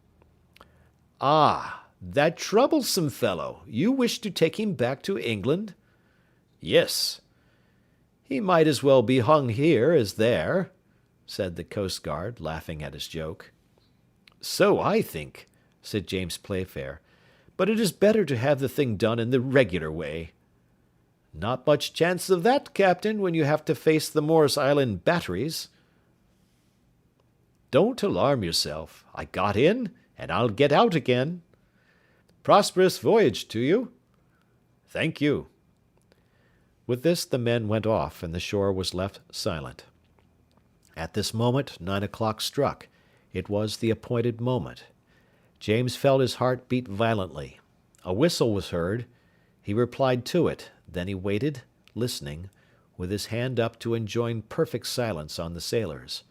"Ah, that troublesome fellow. You wish to take him back to England?" "Yes." "He might as well be hung here as there," said the Coast Guard, laughing at his joke. "So I think," said James Playfair, "but it is better to have the thing done in the regular way." "Not much chance of that, Captain, when you have to face the Morris Island batteries." "Don't alarm yourself. I got in, and I'll get out again." "Prosperous voyage to you." "Thank you." With this the men went off, and the shore was left silent. At this moment 9 o'clock struck. It was the appointed moment. James felt his heart beat violently. A whistle was heard. He replied to it. Then he waited, listening, with his hand up to enjoin perfect silence on the sailors.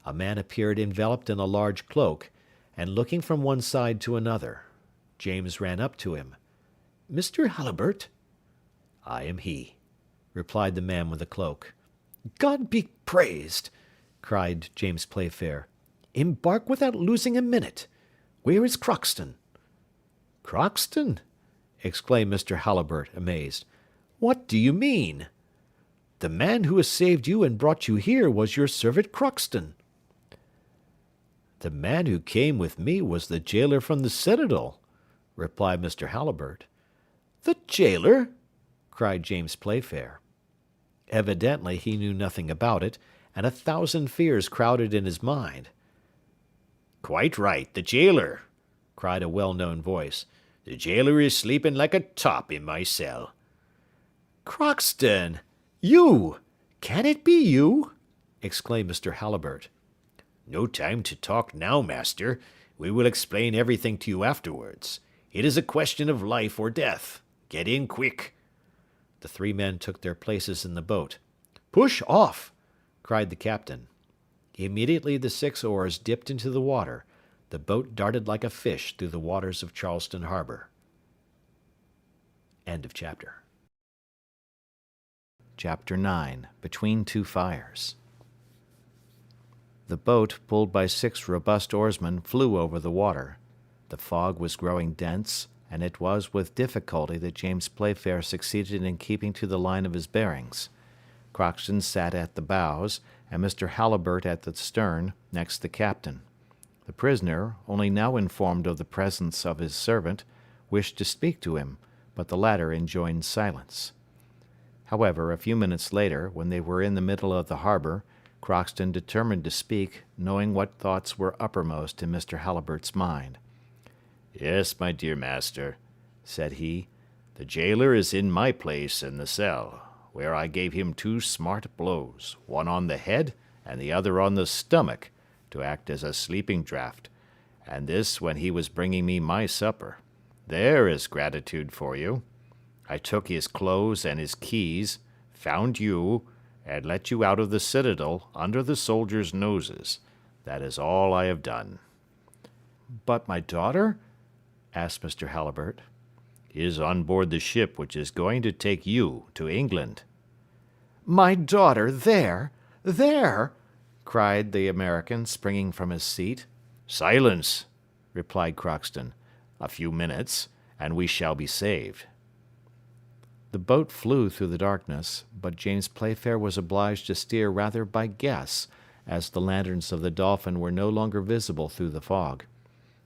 A man appeared enveloped in a large cloak, and looking from one side to another. James ran up to him. "Mr. Halliburtt?" "I am he," replied the man with the cloak. "God be praised!" cried James Playfair. "Embark without losing a minute. Where is Crockston?" "Crockston?" exclaimed Mr. Halliburtt, amazed. "What do you mean?" "The man who has saved you and brought you here was your servant Crockston." "The man who came with me was the jailer from the citadel," replied Mr. Halliburtt. "The jailer?" cried James Playfair. Evidently he knew nothing about it, and a thousand fears crowded in his mind. "Quite right, the jailer," cried a well-known voice. "The jailer is sleeping like a top in my cell." "Crockston! You! Can it be you?" exclaimed Mr. Halliburtt. "No time to talk now, master. We will explain everything to you afterwards. It is a question of life or death. Get in quick." The three men took their places in the boat. "Push off!" cried the captain. Immediately the 6 oars dipped into the water. The boat darted like a fish through the waters of Charleston harbor. End of chapter. Chapter 9. Between Two Fires. The boat, pulled by 6 robust oarsmen, flew over the water. The fog was growing dense, and it was with difficulty that James Playfair succeeded in keeping to the line of his bearings. Crockston sat at the bows, and Mr. Halliburtt at the stern, next the captain. The prisoner, only now informed of the presence of his servant, wished to speak to him, but the latter enjoined silence. However, a few minutes later, when they were in the middle of the harbor, Crockston determined to speak, knowing what thoughts were uppermost in Mr. Halliburtt's mind. "Yes, my dear master," said he, "the jailer is in my place in the cell, where I gave him 2 smart blows, one on the head and the other on the stomach, to act as a sleeping draught, and this when he was bringing me my supper. There is gratitude for you. I took his clothes and his keys, found you, and let you out of the citadel under the soldiers' noses. That is all I have done." "But my daughter?" asked Mr. Halliburtt. "Is on board the ship which is going to take you to England." "My daughter there? There?" cried the American, springing from his seat. "Silence!" replied Crockston. "A few minutes, and we shall be saved." The boat flew through the darkness, but James Playfair was obliged to steer rather by guess, as the lanterns of the Dolphin were no longer visible through the fog.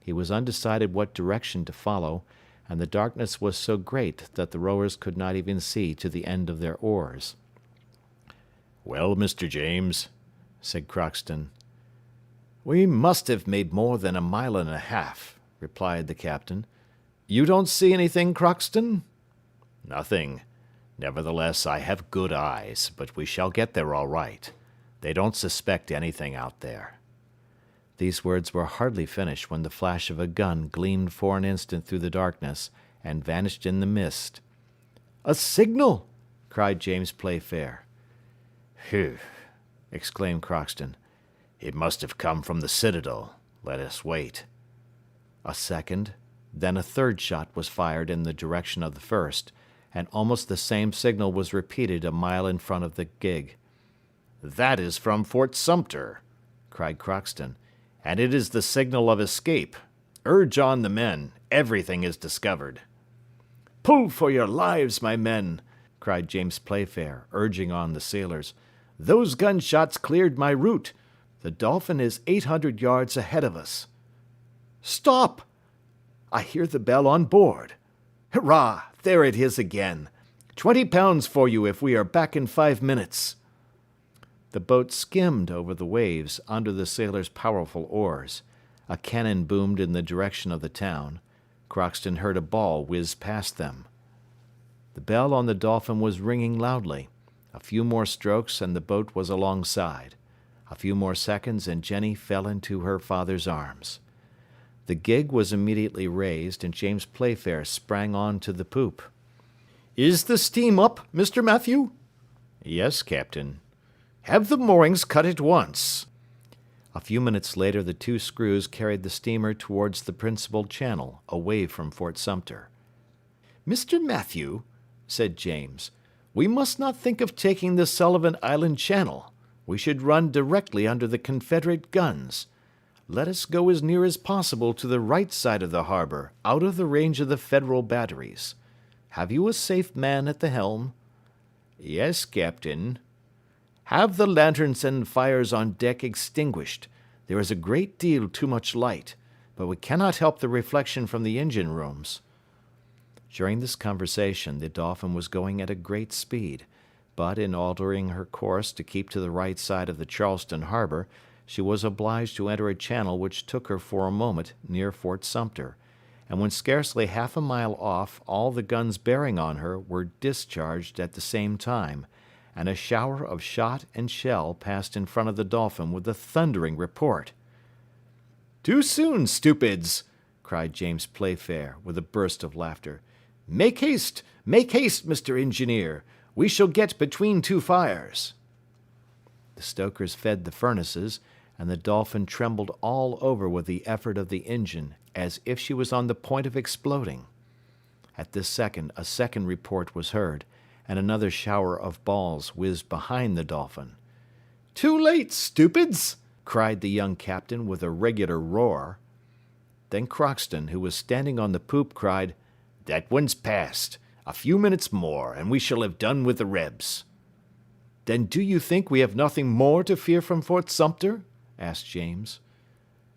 He was undecided what direction to follow, and the darkness was so great that the rowers could not even see to the end of their oars. "Well, Mr. James," said Crockston. "We must have made more than 1.5 miles," replied the captain. "You don't see anything, Crockston?" "Nothing. Nevertheless, I have good eyes, but we shall get there all right. They don't suspect anything out there." These words were hardly finished when the flash of a gun gleamed for an instant through the darkness, and vanished in the mist. "A signal!" cried James Playfair. "Phew!" exclaimed Crockston. "It must have come from the citadel. Let us wait." A second, then a third shot was fired in the direction of the first, and almost the same signal was repeated a mile in front of the gig. "That is from Fort Sumter," cried Crockston, "and it is the signal of escape. Urge on the men. Everything is discovered." "Pull for your lives, my men!" cried James Playfair, urging on the sailors. "Those gunshots cleared my route. The Dolphin is 800 yards ahead of us. Stop! I hear the bell on board. Hurrah! There it is again. 20 pounds for you if we are back in 5 minutes." The boat skimmed over the waves under the sailors' powerful oars. A cannon boomed in the direction of the town. Crockston heard a ball whiz past them. The bell on the Dolphin was ringing loudly. A few more strokes and the boat was alongside. A few more seconds and Jenny fell into her father's arms. The gig was immediately raised, and James Playfair sprang on to the poop. "Is the steam up, Mr. Matthew?" "Yes, Captain." "Have the moorings cut at once." A few minutes later the two screws carried the steamer towards the principal channel, away from Fort Sumter. "Mr. Matthew," said James, "we must not think of taking the Sullivan Island channel. We should run directly under the Confederate guns. Let us go as near as possible to the right side of the harbor, out of the range of the Federal batteries. Have you a safe man at the helm?" "Yes, Captain." "Have the lanterns and fires on deck extinguished. There is a great deal too much light, but we cannot help the reflection from the engine rooms." During this conversation the Dolphin was going at a great speed, but in altering her course to keep to the right side of the Charleston harbor, she was obliged to enter a channel which took her for a moment near Fort Sumter, and when scarcely half a mile off all the guns bearing on her were discharged at the same time, and a shower of shot and shell passed in front of the Dolphin with a thundering report. "Too soon, stupids!" cried James Playfair, with a burst of laughter. Make haste, Mr. Engineer! We shall get between two fires." The stokers fed the furnaces, and the Dolphin trembled all over with the effort of the engine, as if she was on the point of exploding. At this second a second report was heard, and another shower of balls whizzed behind the Dolphin. "Too late, stupids!" cried the young captain with a regular roar. Then Crockston, who was standing on the poop, cried, "That one's past. A few minutes more, and we shall have done with the Rebs." "Then do you think we have nothing more to fear from Fort Sumter?" asked James.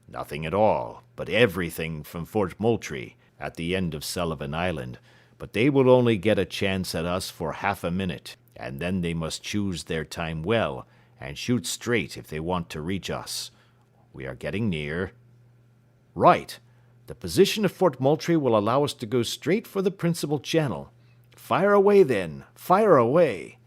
"Nothing at all, but everything from Fort Moultrie, at the end of Sullivan Island, but they will only get a chance at us for half a minute, and then they must choose their time well, and shoot straight if they want to reach us. We are getting near." "Right. The position of Fort Moultrie will allow us to go straight for the principal channel. Fire away, then, fire away."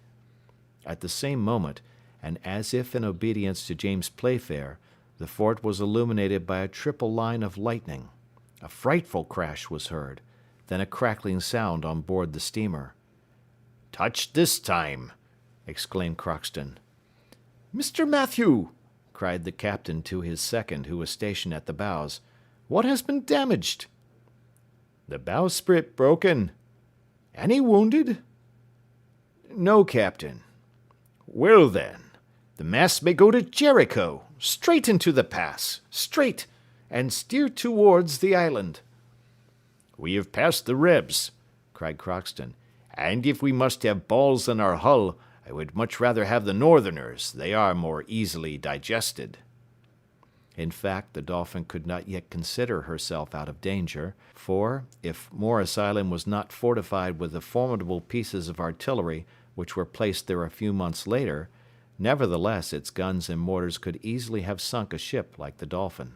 At the same moment, and as if in obedience to James Playfair, the fort was illuminated by a triple line of lightning. A frightful crash was heard, then a crackling sound on board the steamer. "Touched this time!" exclaimed Crockston. "Mr. Matthew!" cried the captain to his second, who was stationed at the bows. "What has been damaged?" "The bowsprit broken." "Any wounded?" "No, Captain." "Well, then, the mast may go to Jericho, straight into the pass, straight, and steer towards the island." "We have passed the Rebs," cried Crockston, "and if we must have balls in our hull, I would much rather have the Northerners. They are more easily digested." In fact, the Dolphin could not yet consider herself out of danger, for, if Morris Island was not fortified with the formidable pieces of artillery which were placed there a few months later, nevertheless its guns and mortars could easily have sunk a ship like the Dolphin.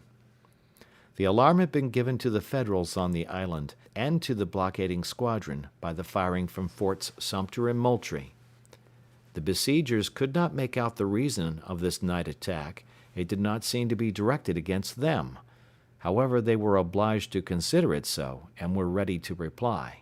The alarm had been given to the Federals on the island and to the blockading squadron by the firing from Forts Sumter and Moultrie. The besiegers could not make out the reason of this night attack. It did not seem to be directed against them. However, they were obliged to consider it so, and were ready to reply.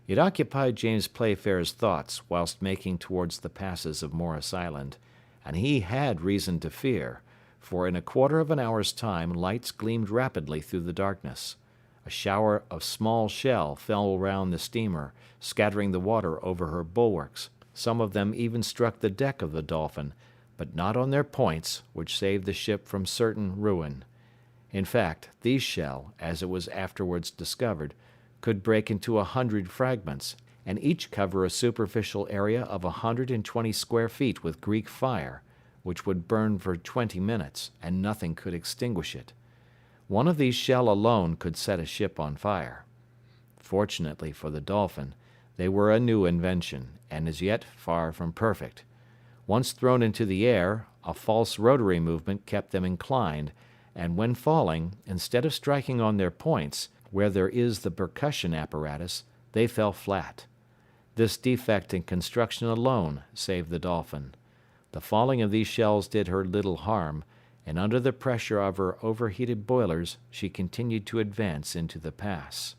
It occupied James Playfair's thoughts whilst making towards the passes of Morris Island, and he had reason to fear, for in a quarter of an hour's time lights gleamed rapidly through the darkness. A shower of small shell fell round the steamer, scattering the water over her bulwarks. Some of them even struck the deck of the Dolphin, but not on their points, which saved the ship from certain ruin. In fact, these shell, as it was afterwards discovered, could break into 100 fragments, and each cover a superficial area of 120 square feet with Greek fire, which would burn for 20 minutes, and nothing could extinguish it. One of these shell alone could set a ship on fire. Fortunately for the Dolphin, they were a new invention, and as yet far from perfect. Once thrown into the air, a false rotary movement kept them inclined, and when falling, instead of striking on their points, where there is the percussion apparatus, they fell flat. This defect in construction alone saved the Dolphin. The falling of these shells did her little harm, and under the pressure of her overheated boilers she continued to advance into the pass.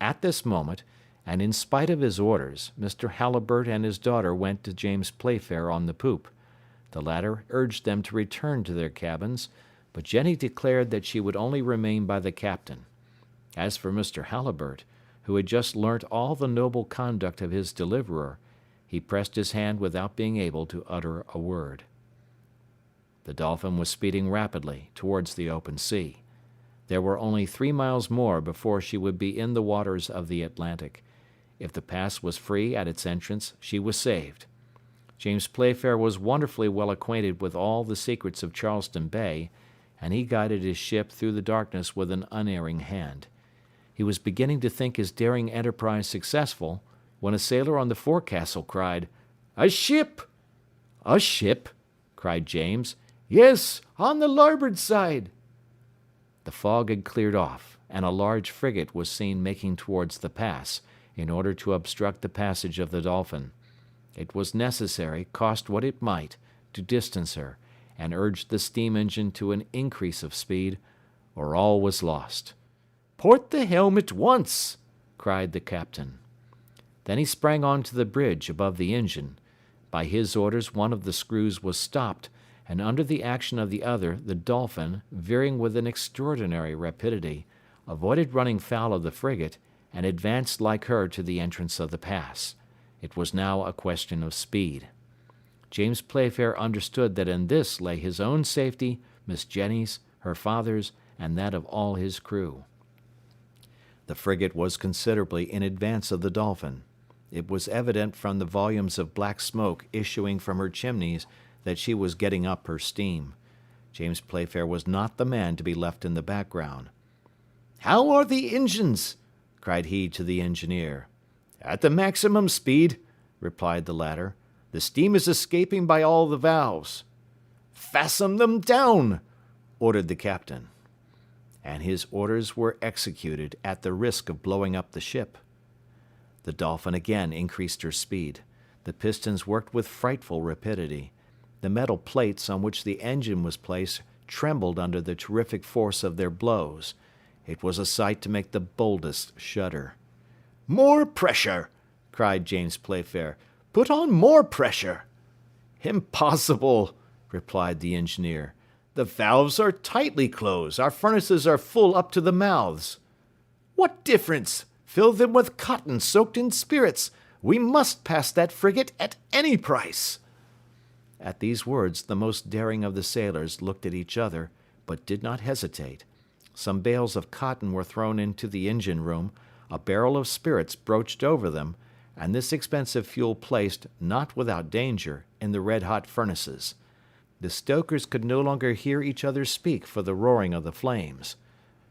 At this moment, and in spite of his orders, Mr. Halliburtt and his daughter went to James Playfair on the poop. The latter urged them to return to their cabins, but Jenny declared that she would only remain by the captain. As for Mr. Halliburtt, who had just learnt all the noble conduct of his deliverer, he pressed his hand without being able to utter a word. The Dolphin was speeding rapidly towards the open sea. There were only 3 miles more before she would be in the waters of the Atlantic. If the pass was free at its entrance, she was saved. James Playfair was wonderfully well acquainted with all the secrets of Charleston Bay, and he guided his ship through the darkness with an unerring hand. He was beginning to think his daring enterprise successful, when a sailor on the forecastle cried, "A ship!" "A ship?" cried James. "Yes, on the larboard side." The fog had cleared off, and a large frigate was seen making towards the pass, in order to obstruct the passage of the Dolphin. It was necessary, cost what it might, to distance her, and urge the steam engine to an increase of speed, or all was lost. "Port the helm at once!" cried the captain. Then he sprang on to the bridge above the engine. By his orders one of the screws was stopped, and under the action of the other, the Dolphin, veering with an extraordinary rapidity, avoided running foul of the frigate, and advanced like her to the entrance of the pass. It was now a question of speed. James Playfair understood that in this lay his own safety, Miss Jenny's, her father's, and that of all his crew. The frigate was considerably in advance of the Dolphin. It was evident from the volumes of black smoke issuing from her chimneys that she was getting up her steam. James Playfair was not the man to be left in the background. "How are the engines?" cried he to the engineer. "At the maximum speed," replied the latter. "The steam is escaping by all the valves." "Fasten them down," ordered the captain. And his orders were executed at the risk of blowing up the ship. The Dolphin again increased her speed. The pistons worked with frightful rapidity. The metal plates on which the engine was placed trembled under the terrific force of their blows. It was a sight to make the boldest shudder. "More pressure!" cried James Playfair. "Put on more pressure!" "Impossible!" replied the engineer. "The valves are tightly closed. Our furnaces are full up to the mouths." "What difference? Fill them with cotton soaked in spirits. We must pass that frigate at any price." At these words the most daring of the sailors looked at each other, but did not hesitate. Some bales of cotton were thrown into the engine room, a barrel of spirits broached over them, and this expensive fuel placed, not without danger, in the red-hot furnaces. The stokers could no longer hear each other speak for the roaring of the flames.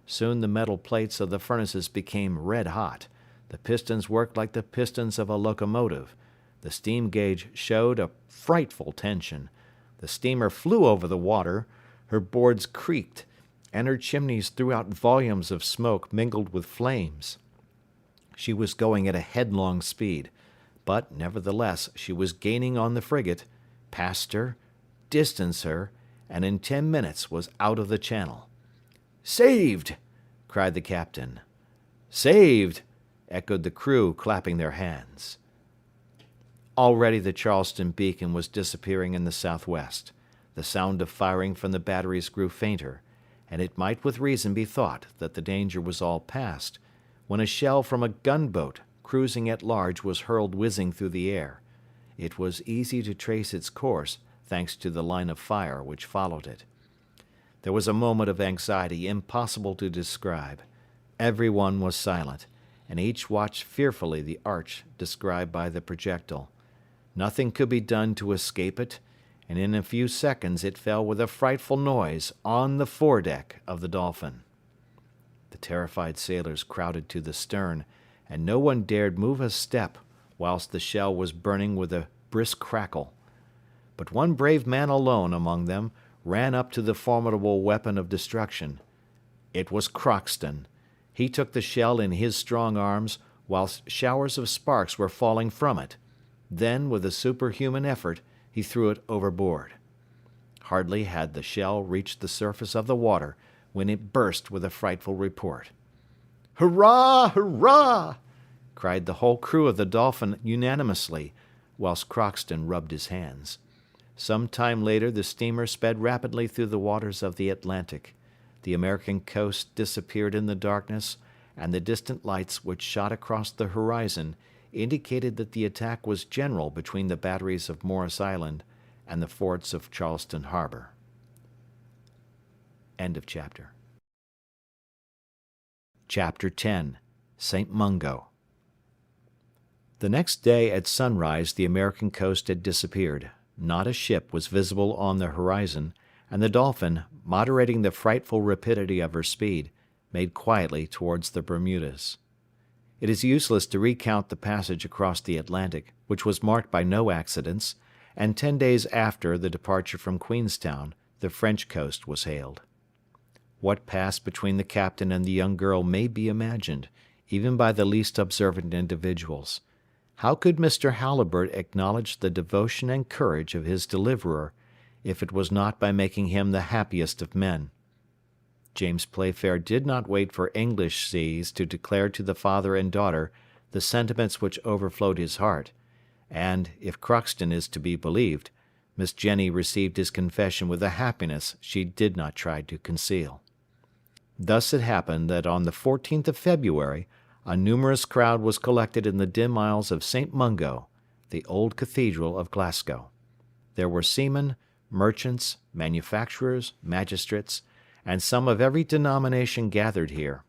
Soon the metal plates of the furnaces became red-hot. The pistons worked like the pistons of a locomotive. The steam gauge showed a frightful tension. The steamer flew over the water, her boards creaked, and her chimneys threw out volumes of smoke mingled with flames. She was going at a headlong speed, but, nevertheless, she was gaining on the frigate, passed her, distanced her, and in 10 minutes was out of the channel. Saved!" cried the captain. "Saved!" echoed the crew, clapping their hands. Already the Charleston beacon was disappearing in the southwest. The sound of firing from the batteries grew fainter, and it might with reason be thought that the danger was all past, when a shell from a gunboat cruising at large was hurled whizzing through the air. It was easy to trace its course, thanks to the line of fire which followed it. There was a moment of anxiety impossible to describe. Every one was silent, and each watched fearfully the arch described by the projectile. Nothing could be done to escape it, and in a few seconds it fell with a frightful noise on the foredeck of the Dolphin. The terrified sailors crowded to the stern, and no one dared move a step whilst the shell was burning with a brisk crackle. But one brave man alone among them ran up to the formidable weapon of destruction. It was Crockston. He took the shell in his strong arms, whilst showers of sparks were falling from it. Then, with a superhuman effort, he threw it overboard. Hardly had the shell reached the surface of the water when it burst with a frightful report. "Hurrah! Hurrah!" cried the whole crew of the Dolphin unanimously, whilst Crockston rubbed his hands. Some time later the steamer sped rapidly through the waters of the Atlantic. The American coast disappeared in the darkness, and the distant lights which shot across the horizon indicated that the attack was general between the batteries of Morris Island and the forts of Charleston Harbor. End of chapter. Chapter 10. St. Mungo. The next day at sunrise the American coast had disappeared. Not a ship was visible on the horizon, and the Dolphin, moderating the frightful rapidity of her speed, made quietly towards the Bermudas. It is useless to recount the passage across the Atlantic, which was marked by no accidents, and 10 days after the departure from Queenstown, the French coast was hailed. What passed between the captain and the young girl may be imagined, even by the least observant individuals. How could Mr. Halliburtt acknowledge the devotion and courage of his deliverer, if it was not by making him the happiest of men? James Playfair did not wait for English seas to declare to the father and daughter the sentiments which overflowed his heart, and, if Crockston is to be believed, Miss Jenny received his confession with a happiness she did not try to conceal. Thus it happened that on the 14th of February a numerous crowd was collected in the dim aisles of St. Mungo, the old cathedral of Glasgow. There were seamen, merchants, manufacturers, magistrates, and some of every denomination gathered here.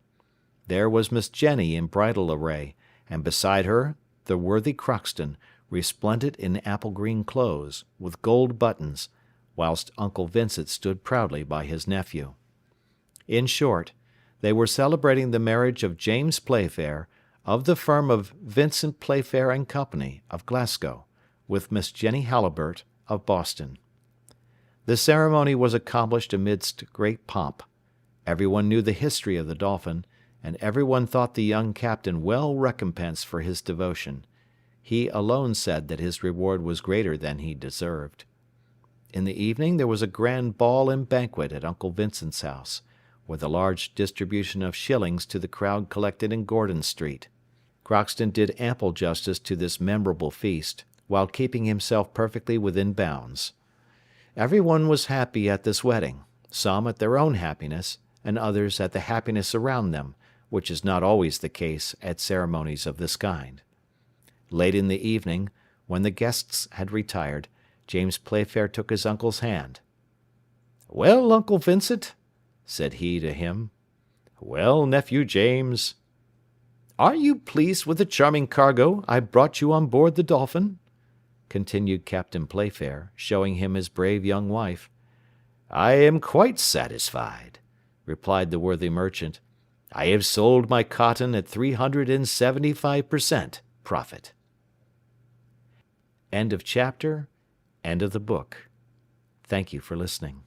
There was Miss Jenny in bridal array, and beside her the worthy Crockston, resplendent in apple-green clothes, with gold buttons, whilst Uncle Vincent stood proudly by his nephew. In short, they were celebrating the marriage of James Playfair, of the firm of Vincent Playfair and Company, of Glasgow, with Miss Jenny Halliburtt, of Boston. The ceremony was accomplished amidst great pomp. Everyone knew the history of the Dolphin, and everyone thought the young captain well recompensed for his devotion. He alone said that his reward was greater than he deserved. In the evening there was a grand ball and banquet at Uncle Vincent's house, with a large distribution of shillings to the crowd collected in Gordon Street. Crockston did ample justice to this memorable feast, while keeping himself perfectly within bounds. Every one was happy at this wedding, some at their own happiness, and others at the happiness around them, which is not always the case at ceremonies of this kind. Late in the evening, when the guests had retired, James Playfair took his uncle's hand. "Well, Uncle Vincent," said he to him. "Well, nephew James." "Are you pleased with the charming cargo I brought you on board the Dolphin?" continued Captain Playfair, showing him his brave young wife. "I am quite satisfied," replied the worthy merchant. "I have sold my cotton at 375 per cent. profit." End of chapter. End of the book. Thank you for listening.